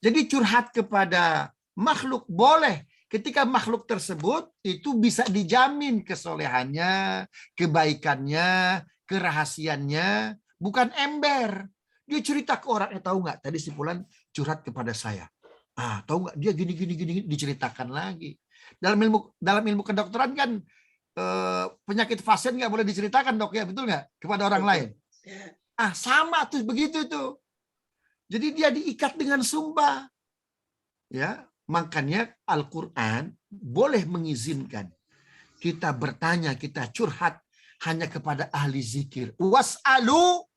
Jadi curhat kepada makhluk boleh, ketika makhluk tersebut itu bisa dijamin kesolehannya, kebaikannya, kerahasiannya, bukan ember. Dia cerita ke orang, tahu nggak tadi si Fulan curhat kepada saya. Tahu nggak dia gini diceritakan lagi. Dalam ilmu kedokteran kan penyakit pasien nggak boleh diceritakan, Dok, ya, betul nggak, kepada orang lain. Sama tuh begitu tuh. Jadi dia diikat dengan sumpah. Ya, makanya Al-Qur'an boleh mengizinkan kita bertanya, kita curhat hanya kepada ahli zikir. Was'alu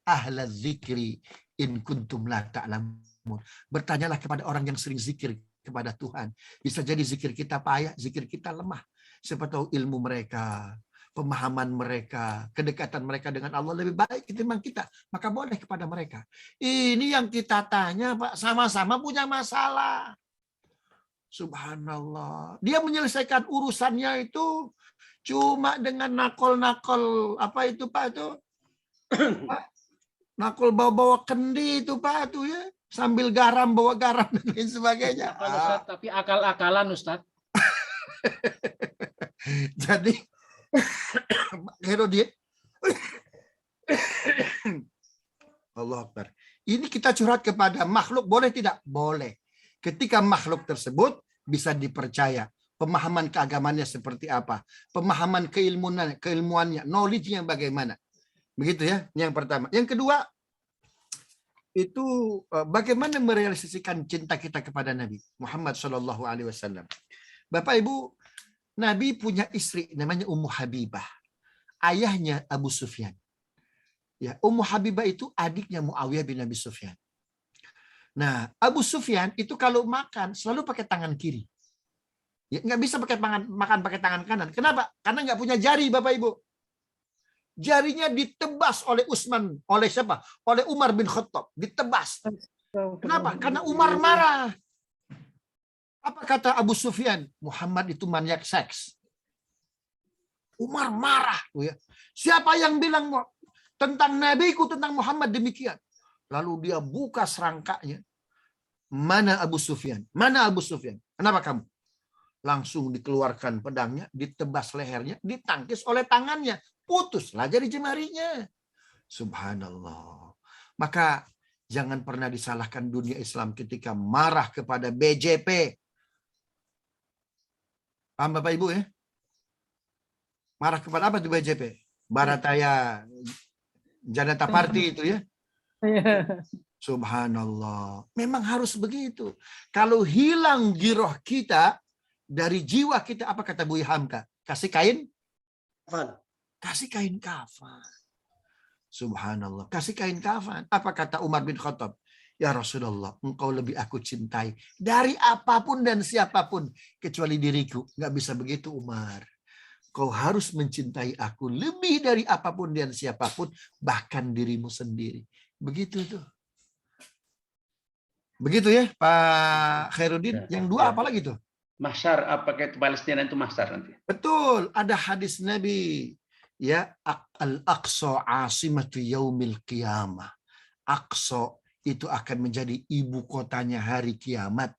ahla zikri in kuntum la ta'lamun. Bertanyalah kepada orang yang sering zikir kepada Tuhan. Bisa jadi zikir kita payah, zikir kita lemah. Siapa tahu ilmu mereka, pemahaman mereka, kedekatan mereka dengan Allah lebih baik ketimbang kita. Maka boleh kepada mereka. Ini yang kita tanya, Pak, sama-sama punya masalah. Subhanallah. Dia menyelesaikan urusannya itu cuma dengan nakol-nakol. Apa itu, Pak? Itu nakol bawa-bawa kendi itu, Pak, itu ya. Sambil garam, bawa garam dan lain sebagainya. Ustaz, tapi akal-akalan, Ustaz. Jadi Herodin, Allah Akbar. Ini kita curhat kepada makhluk, boleh tidak? Boleh. Ketika makhluk tersebut bisa dipercaya, pemahaman keagamannya seperti apa, pemahaman keilmuannya, knowledge-nya bagaimana. Begitu ya, yang pertama. Yang kedua, itu bagaimana merealisasikan cinta kita kepada Nabi Muhammad SAW. Bapak Ibu, Nabi punya istri namanya Ummu Habibah. Ayahnya Abu Sufyan. Ya, Ummu Habibah itu adiknya Muawiyah bin Abi Sufyan. Nah, Abu Sufyan itu kalau makan selalu pakai tangan kiri. Ya, nggak bisa makan pakai tangan kanan. Kenapa? Karena nggak punya jari, Bapak Ibu. Jarinya ditebas oleh Utsman, oleh siapa? Oleh Umar bin Khattab, ditebas. Kenapa? Karena Umar marah. Apa kata Abu Sufyan? Muhammad itu maniak seks. Umar marah. Siapa yang bilang tentang nabiku, tentang Muhammad demikian? Lalu dia buka serangkanya. Mana Abu Sufyan? Mana Abu Sufyan? Kenapa kamu? Langsung dikeluarkan pedangnya, ditebas lehernya, ditangkis oleh tangannya. Putuslah jari jemarinya. Subhanallah. Maka jangan pernah disalahkan dunia Islam ketika marah kepada BJP. Paham Bapak Ibu ya? Marah kepada apa tuh BJP? Barataya Janata Party itu ya. Subhanallah. Memang harus begitu. Kalau hilang giroh kita dari jiwa kita, apa kata Buya Hamka? Kasih kain? Kafan. Kasih kain kafan. Subhanallah. Kasih kain kafan. Apa kata Umar bin Khattab? Ya Rasulullah, engkau lebih aku cintai dari apapun dan siapapun kecuali diriku. Nggak bisa begitu, Umar. Kau harus mencintai aku lebih dari apapun dan siapapun, bahkan dirimu sendiri. Begitu tuh. Begitu ya, Pak Khairuddin. Yang dua apa lagi tuh? Mahsyar, apakah itu Palestina itu mahsyar nanti? Betul, ada hadis Nabi. Ya, Al-Aqsa asimatu yaumil qiyamah. Aqsa itu akan menjadi ibu kotanya hari kiamat.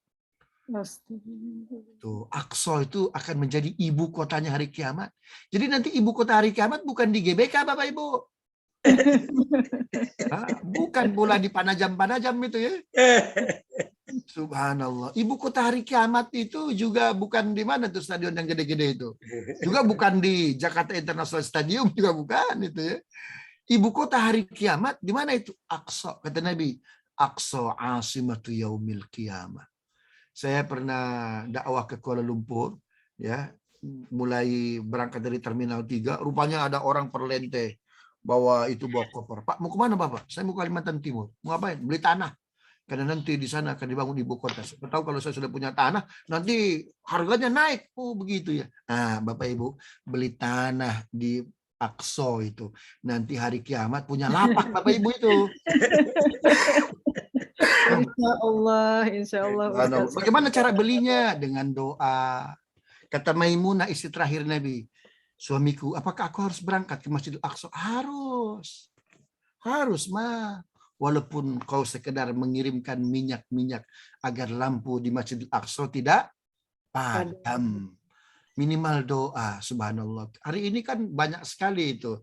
Tuh, Aqsa itu akan menjadi ibu kotanya hari kiamat. Jadi nanti ibu kota hari kiamat bukan di GBK, Bapak Ibu. Bukan pula di Panajam-Panajam itu ya. Subhanallah. Ibu kota hari kiamat itu juga bukan di mana tuh stadion yang gede-gede itu. Juga bukan di Jakarta International Stadium, juga bukan itu ya. Ibu kota hari kiamat di mana itu? Aqsa, kata Nabi. Aqsa asimatu yaumil qiyamah. Saya pernah dakwah ke Kuala Lumpur, ya, mulai berangkat dari Terminal 3, rupanya ada orang perlente bawa koper. Pak, mau kemana Bapak? Saya mau Kalimantan Timur. Mau ngapain? Beli tanah. Karena nanti di sana akan dibangun ibu kota. Saya tahu kalau saya sudah punya tanah, nanti harganya naik. Oh begitu ya. Nah, Bapak Ibu, beli tanah di Aqsa itu. Nanti hari kiamat punya lapak Bapak Ibu itu. Insya Allah, insya Allah. Ustaz. Bagaimana cara belinya? Dengan doa. Kata Maimunah, istri terakhir Nabi, suamiku, apakah aku harus berangkat ke Masjidil Aqsa? Harus. Harus, Ma. Walaupun kau sekedar mengirimkan minyak-minyak agar lampu di Masjidil Aqsa tidak padam. Minimal doa, subhanallah. Hari ini kan banyak sekali itu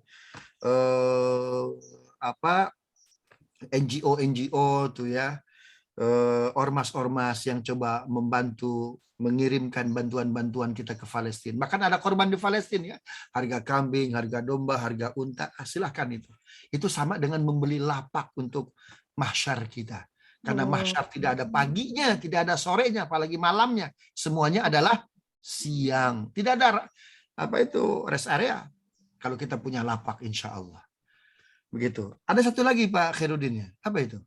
NGO tuh ya, ormas-ormas yang coba membantu mengirimkan bantuan-bantuan kita ke Palestina. Bahkan ada korban di Palestina ya, harga kambing, harga domba, harga unta, silahkan itu. Itu sama dengan membeli lapak untuk mahsyar kita. Karena mahsyar tidak ada paginya, tidak ada sorenya, apalagi malamnya. Semuanya adalah siang. Tidak ada rest area. Kalau kita punya lapak, insya Allah. Begitu. Ada satu lagi Pak Khairuddin ya. Apa itu?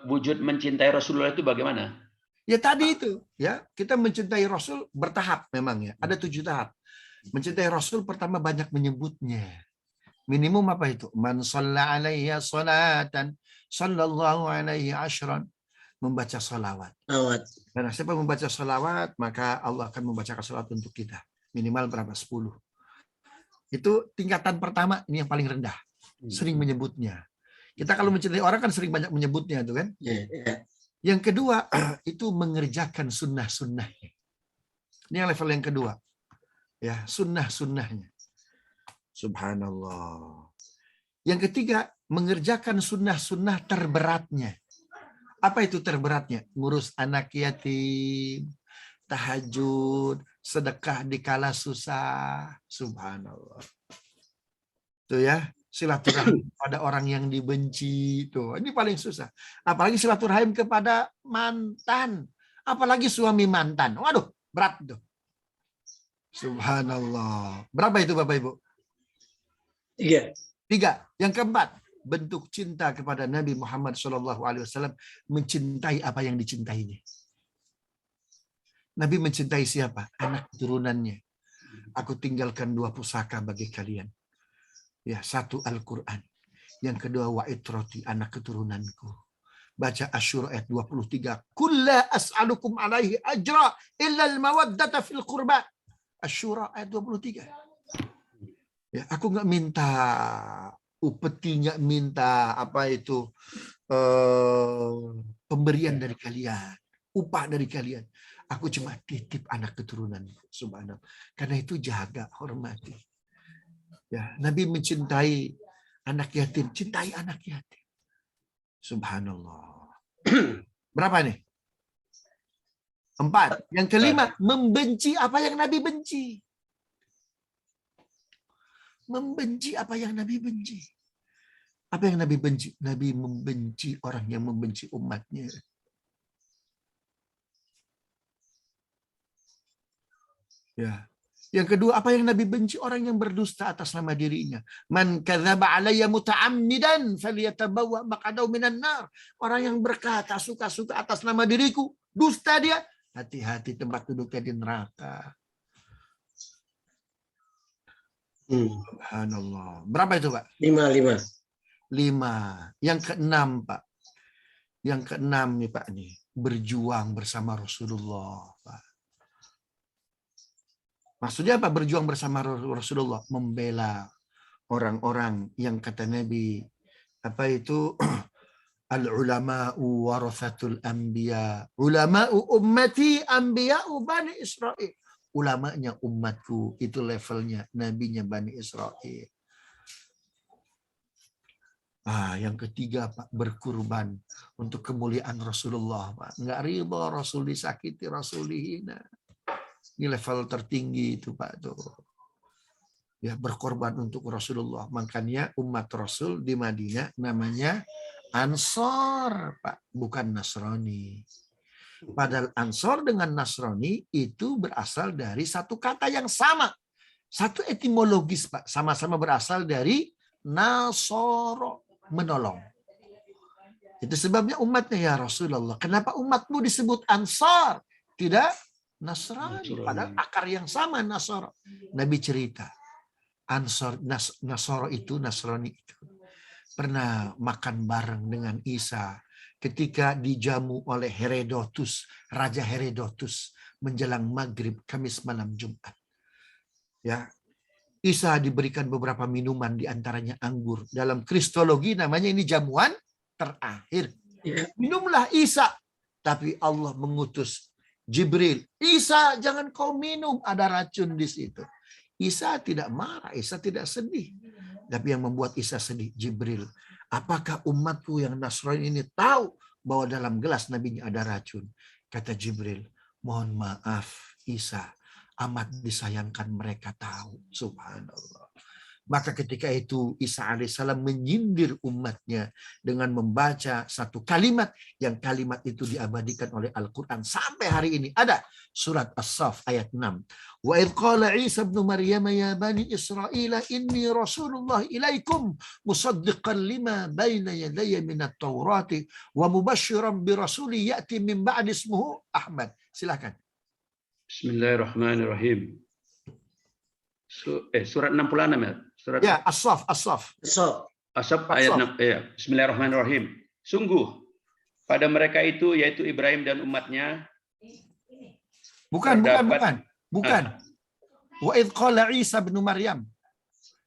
Wujud mencintai Rasulullah itu bagaimana? Ya tadi itu. Ya, kita mencintai Rasul bertahap memang ya. Ada 7 tahap. Mencintai Rasul pertama banyak menyebutnya. Minimum apa itu? Man shalla alaihi salatan sallallahu alaihi ashran. Membaca salawat. Karena siapa membaca salawat, maka Allah akan membacakan salawat untuk kita. Minimal berapa? 10. Itu tingkatan pertama, ini yang paling rendah. Sering menyebutnya. Kita kalau mencintai orang kan sering banyak menyebutnya itu kan. Yang kedua, itu mengerjakan sunnah-sunnahnya. Ini yang level yang kedua. Ya, sunnah-sunnahnya. Subhanallah. Yang ketiga, mengerjakan sunnah-sunnah terberatnya. Apa itu terberatnya? Ngurus anak yatim, tahajud, sedekah di kala susah. Subhanallah. Tuh ya, silaturahim pada orang yang dibenci. Tuh, ini paling susah. Apalagi silaturahim kepada mantan. Apalagi suami mantan. Waduh, berat tuh. Subhanallah. Berapa itu Bapak Ibu? 3. Yang keempat, bentuk cinta kepada Nabi Muhammad SAW, mencintai apa yang dicintainya. Nabi mencintai siapa? Anak keturunannya. Aku tinggalkan 2 pusaka bagi kalian. Ya, 1 Al-Quran. Yang kedua wa'itrati, anak keturunanku. Baca Asy-Syura ayat 23. Kulla as'alukum alaihi ajra illa al-mawaddata fil qurba. Asy-Syura ayat 23. Ya, aku nggak minta upeti, nggak minta pemberian dari kalian, upah dari kalian. Aku cuma titip anak keturunan. Subhanallah. Karena itu jaga, hormati. Ya, Nabi mencintai anak yatim, cintai anak yatim. Subhanallah. Berapa nih? 4. Yang kelima, membenci apa yang Nabi benci. Membenci apa yang Nabi benci. Apa yang Nabi benci? Nabi membenci orang yang membenci umatnya. Ya. Yang kedua, apa yang Nabi benci? Orang yang berdusta atas nama dirinya. Man kadzaba alayya muta'ammidan falyatabawwa maq'adahu minan nar. Orang yang berkata suka-suka atas nama diriku, dusta dia, hati-hati tempat duduknya di neraka. Subhanallah. Berapa itu, Pak? 5. Yang keenam, Pak. Yang keenam nih, Pak, nih. Berjuang bersama Rasulullah, Pak. Maksudnya apa berjuang bersama Rasulullah? Membela orang-orang yang kata Nabi, apa itu? Al-ulama'u warathatul anbiya. Ulama'u ummati anbiya'u Bani Israel. Ulamanya umatku, itu levelnya nabinya Bani Israel. Yang ketiga, Pak, berkurban untuk kemuliaan Rasulullah, Pak. Enggak riba Rasul disakiti, Rasul dihina. Ini level tertinggi itu, Pak, tuh. Ya, berkorban untuk Rasulullah. Makanya umat Rasul di Madinah namanya Ansor, Pak, bukan Nasrani. Padahal Ansor dengan Nasrani itu berasal dari satu kata yang sama. Satu etimologis, Pak. Sama-sama berasal dari Nasoro, menolong. Itu sebabnya umatnya, ya Rasulullah, kenapa umatmu disebut Ansar? Tidak Nasrani. Padahal akar yang sama, Nasoro. Nabi cerita. Nasrani itu pernah makan bareng dengan Isa ketika dijamu oleh Herodotus, Raja Herodotus menjelang maghrib Kamis malam Jumat. Ya, Isa diberikan beberapa minuman, diantaranya anggur. Dalam kristologi namanya ini jamuan terakhir. Minumlah Isa, tapi Allah mengutus Jibril. Isa, jangan kau minum, ada racun di situ. Isa tidak marah, Isa tidak sedih. Tapi yang membuat Isa sedih, Jibril. Apakah umatku yang Nasrani ini tahu bahwa dalam gelas nabinya ada racun? Kata Jibril, mohon maaf Isa, amat disayangkan mereka tahu. Subhanallah. Maka ketika itu Isa alaihissalam menyindir umatnya dengan membaca satu kalimat yang kalimat itu diabadikan oleh Al-Quran sampai hari ini. Ada surat As-Saff ayat 6. Wa idh qala Isa ibn Maryam ya bani Israila inni rasulullah ilaikum musaddiqan lima baina yadayya minat Taurati wa mubashiran bi rasuli ya'ti min ba'di ismuhu Ahmad. Silakan. Bismillahirrahmanirrahim. Surat 66 ya? Surat ya, As-Saff. As-Saff ayat 6. Ya. Bismillahirrahmanirrahim. Sungguh pada mereka itu yaitu Ibrahim dan umatnya. Bukan. Wa idh qala Isa bin Maryam.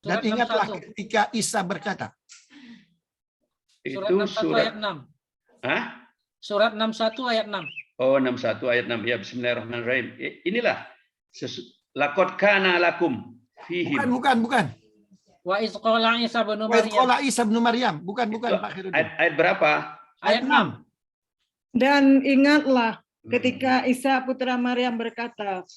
Dan ingatlah ketika Isa berkata. Surat 61 ayat 6. Hah? Surat 61 ayat 6. Oh, 61 ayat 6. Ya, bismillahirrahmanirrahim. Inilah laqad kana lakum fihim. Bukan. Wa idh qala Isa bin Maryam. Bukan Pak Khairuddin. Ayat berapa? Ayat 6. Dan ingatlah ketika Isa putra Maryam berkata,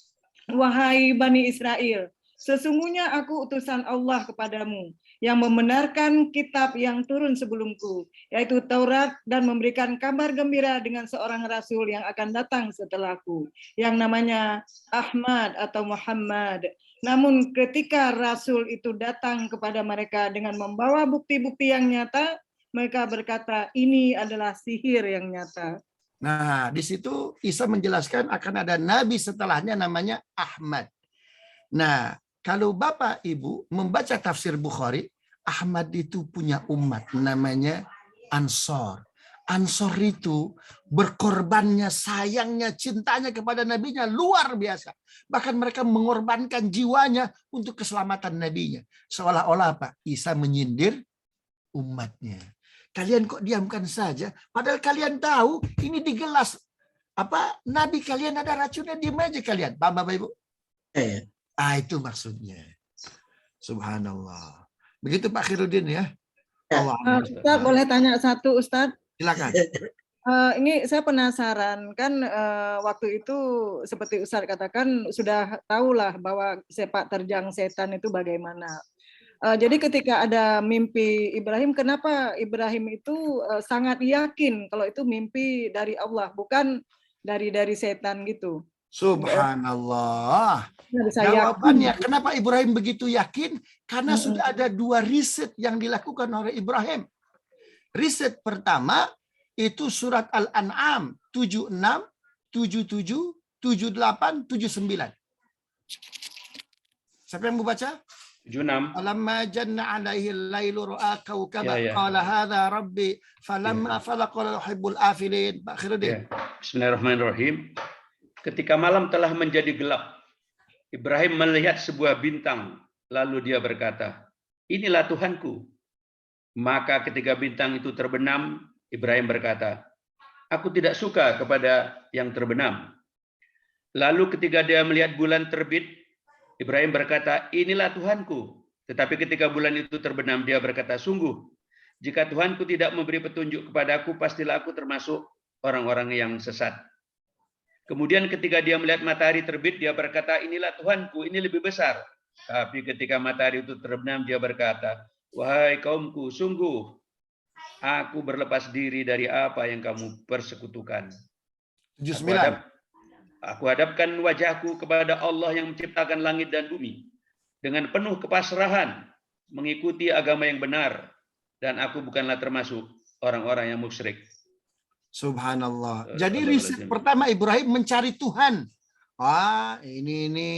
wahai Bani Israel, sesungguhnya aku utusan Allah kepadamu yang membenarkan kitab yang turun sebelumku, yaitu Taurat, dan memberikan kabar gembira dengan seorang rasul yang akan datang setelahku, yang namanya Ahmad atau Muhammad. Namun ketika rasul itu datang kepada mereka dengan membawa bukti-bukti yang nyata, mereka berkata, ini adalah sihir yang nyata. Nah, di situ Isa menjelaskan akan ada nabi setelahnya namanya Ahmad. Nah, kalau Bapak Ibu membaca tafsir Bukhari, Ahmad itu punya umat namanya Ansor. Ansor itu berkorbannya, sayangnya, cintanya kepada nabinya luar biasa. Bahkan mereka mengorbankan jiwanya untuk keselamatan nabinya. Seolah-olah apa? Isa menyindir umatnya. Kalian kok diamkan saja? Padahal kalian tahu ini di gelas nabi kalian ada racunnya, diam aja kalian. Paham Bapak Ibu? Itu maksudnya. Subhanallah. Begitu Pak Khairuddin ya. Ustaz, boleh tanya satu Ustaz? Silakan. Ini saya penasaran kan waktu itu seperti Ustaz katakan sudah tahulah bahwa sepak terjang setan itu bagaimana. Jadi ketika ada mimpi Ibrahim, kenapa Ibrahim itu sangat yakin kalau itu mimpi dari Allah, bukan dari setan gitu? Subhanallah. Jawabannya kenapa Ibrahim begitu yakin? Karena sudah ada 2 riset yang dilakukan oleh Ibrahim. Riset pertama itu surat Al-An'am 76, 77, 78, 79. Siapa yang mau baca? 76. Falamma janna alaihi al-lailu ra'a kawkaba qala hadza rabbi falamma falaqa yuhibbul afilin. Pak Khairuddin. Bismillahirrahmanirrahim. Ketika malam telah menjadi gelap, Ibrahim melihat sebuah bintang, lalu dia berkata, inilah Tuhanku. Maka ketika bintang itu terbenam, Ibrahim berkata, aku tidak suka kepada yang terbenam. Lalu ketika dia melihat bulan terbit, Ibrahim berkata, inilah Tuhanku. Tetapi ketika bulan itu terbenam, dia berkata, sungguh, jika Tuhanku tidak memberi petunjuk kepadaku, pastilah aku termasuk orang-orang yang sesat. Kemudian ketika dia melihat matahari terbit, dia berkata, inilah Tuhanku, ini lebih besar. Tapi ketika matahari itu terbenam, dia berkata, wahai kaumku, sungguh, aku berlepas diri dari apa yang kamu persekutukan. Aku hadapkan wajahku kepada Allah yang menciptakan langit dan bumi. Dengan penuh kepasrahan, mengikuti agama yang benar. Dan aku bukanlah termasuk orang-orang yang musyrik. Subhanallah. Jadi riset pertama Ibrahim mencari Tuhan. Ini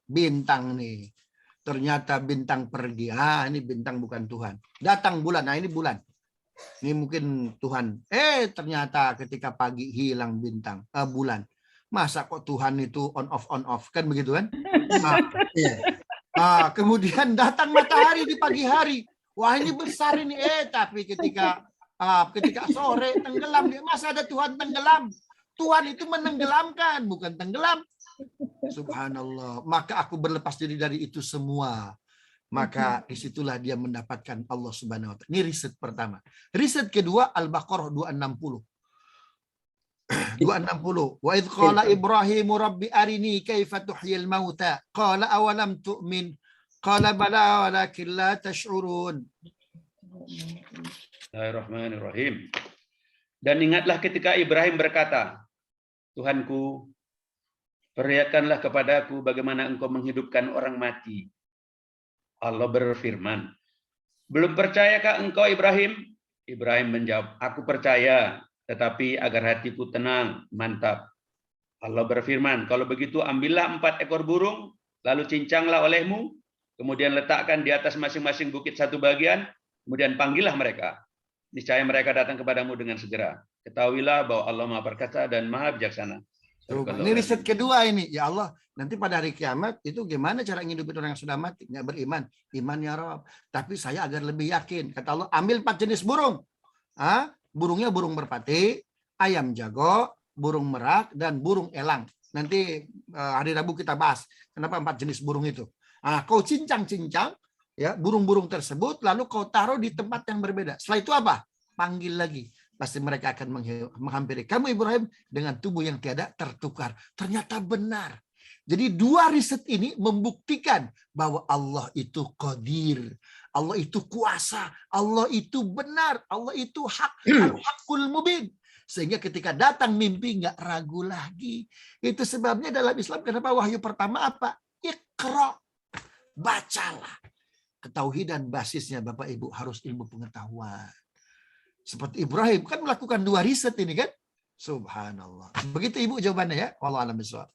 bintang nih. Ternyata bintang pergi. Ini bintang bukan Tuhan. Datang bulan. Nah, ini bulan. Ini mungkin Tuhan. Ternyata ketika pagi hilang bintang, bulan. Masa kok Tuhan itu on off kan begitu kan? Kemudian datang matahari di pagi hari. Wah, ini besar ini. Tapi ketika sore tenggelam, masa ada Tuhan tenggelam? Tuhan itu menenggelamkan, bukan tenggelam. Subhanallah. Maka aku berlepas diri dari itu semua. Maka disitulah dia mendapatkan Allah Subhanahu wa Ta'ala. Ini riset pertama. Riset kedua Al-Baqarah 260. 260. Wa idh qala Ibrahimu rabbi arini kaifa tuhyil mauta. Qala awalam tu'min. Qala bala walakin la tash'urun. Bismillahirrahmanirrahim. Dan ingatlah ketika Ibrahim berkata, Tuhanku, perlihatkanlah kepadaku bagaimana engkau menghidupkan orang mati. Allah berfirman, belum percayakah engkau Ibrahim? Ibrahim menjawab, aku percaya, tetapi agar hatiku tenang, mantap. Allah berfirman, kalau begitu ambillah 4 ekor burung, lalu cincanglah olehmu, kemudian letakkan di atas masing-masing bukit satu bagian, kemudian panggillah mereka. Niscaya mereka datang kepadamu dengan segera. Ketahuilah bahwa Allah Maha Perkasa dan Maha Bijaksana. Ini riset kedua ini. Ya Allah, nanti pada hari kiamat itu gimana cara ngidupin orang yang sudah mati? Nggak beriman. Iman ya Rabb. Tapi saya agar lebih yakin. Kata Allah, ambil 4 jenis burung. Burungnya burung merpati, ayam jago, burung merak, dan burung elang. Nanti hari Rabu kita bahas. Kenapa 4 jenis burung itu. Kau cincang-cincang ya burung-burung tersebut, lalu kau taruh di tempat yang berbeda. Setelah itu apa? Panggil lagi. Pasti mereka akan menghampiri kamu Ibrahim dengan tubuh yang tiada tertukar. Ternyata benar. Jadi 2 riset ini membuktikan bahwa Allah itu qadir. Allah itu kuasa. Allah itu benar. Allah itu hakul mubin. Sehingga ketika datang mimpi nggak ragu lagi. Itu sebabnya dalam Islam kenapa wahyu pertama apa? Iqra. Bacalah. Ketauhidan basisnya Bapak Ibu harus ilmu pengetahuan. Seperti Ibrahim kan melakukan 2 riset ini kan. Subhanallah. Begitu Ibu jawabannya ya. Wallahu a'lam bishawab.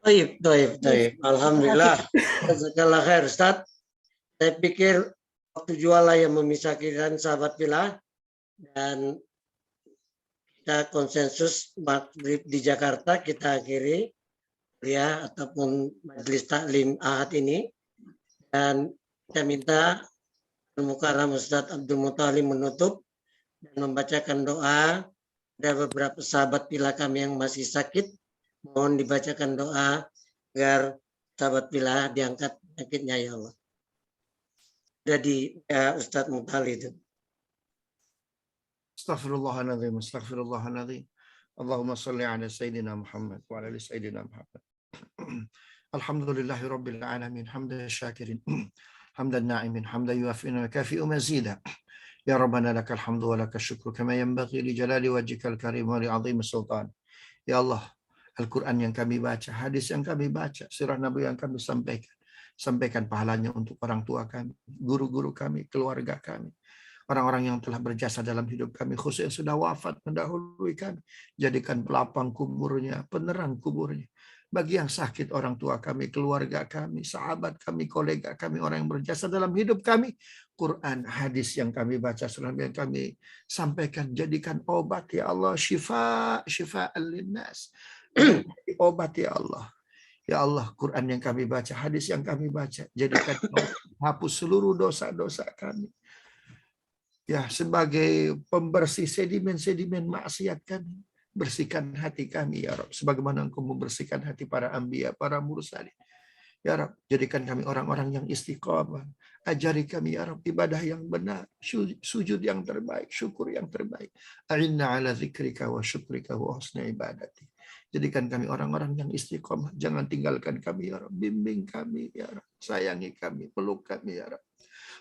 Baik. Alhamdulillah. Jazakallah khair Ustaz. Saya pikir waktu jualah yang memisahkan sahabat Villa dan kita konsensus maghrib di Jakarta kita akhiri ya ataupun majelis taklim Ahad ini, dan saya minta Al-Mukarram Ustaz Abdul Muttalib menutup dan membacakan doa. Ada beberapa sahabat Villa kami yang masih sakit, mohon dibacakan doa agar sahabat Villa diangkat penyakitnya ya Allah. Jadi ya Ustaz Muttalib itu. Astaghfirullahaladzim. Allahumma salli ala Sayyidina Muhammad wa ala Sayyidina Muhammad. Alhamdulillahi Rabbil Alamin. Hamdan syakirin. Hamdan na'imin. Hamdan yuafi'una kafi'u mazida. Ya Rabbana lakal hamdu wa lakal syukru kama yanbaghi li jalali wajhikal karim wa li 'azimi sultan. Ya Allah, Al-Quran yang kami baca, hadis yang kami baca, sirah Nabi yang kami sampaikan pahalanya untuk orang tua kami, guru-guru kami, keluarga kami, orang-orang yang telah berjasa dalam hidup kami, khusus yang sudah wafat mendahului kami. Jadikan pelapang kuburnya, penerang kuburnya. Bagi yang sakit, orang tua kami, keluarga kami, sahabat kami, kolega kami, orang yang berjasa dalam hidup kami, Quran, hadis yang kami baca, selama yang kami sampaikan, jadikan obat ya Allah, syifa'an linnas. Obat ya Allah. Ya Allah, Quran yang kami baca, hadis yang kami baca, jadikan hapus seluruh dosa-dosa kami. Ya, sebagai pembersih sedimen-sedimen maksiat kami. Bersihkan hati kami ya Rabb, sebagaimana Engkau membersihkan hati para anbiya, para mursalin. Ya Rabb, jadikan kami orang-orang yang istiqamah. Ajari kami ya Rabb ibadah yang benar, sujud yang terbaik, syukur yang terbaik. A'inna ala zikrika wa syukrika wa husna ibadati. Jadikan kami orang-orang yang istiqamah. Jangan tinggalkan kami ya Rabb, bimbing kami ya Rabb, sayangi kami, peluk kami ya Rabb.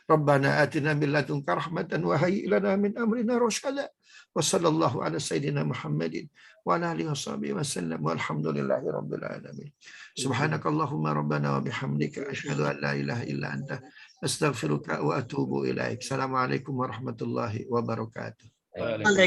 Rabbana atina min ladunka rahmatan wa hayyi lana min amrina rasyada. Wa sallallahu ala sayyidina Muhammadin wa ala alihi washabihi wasallam walhamdulillahi rabbil alamin. Subhanakallahumma rabbana wa bihamdika asyhadu an la ilaha illa anta astaghfiruka wa atubu ilaik. Assalamualaikum warahmatullahi wabarakatuh.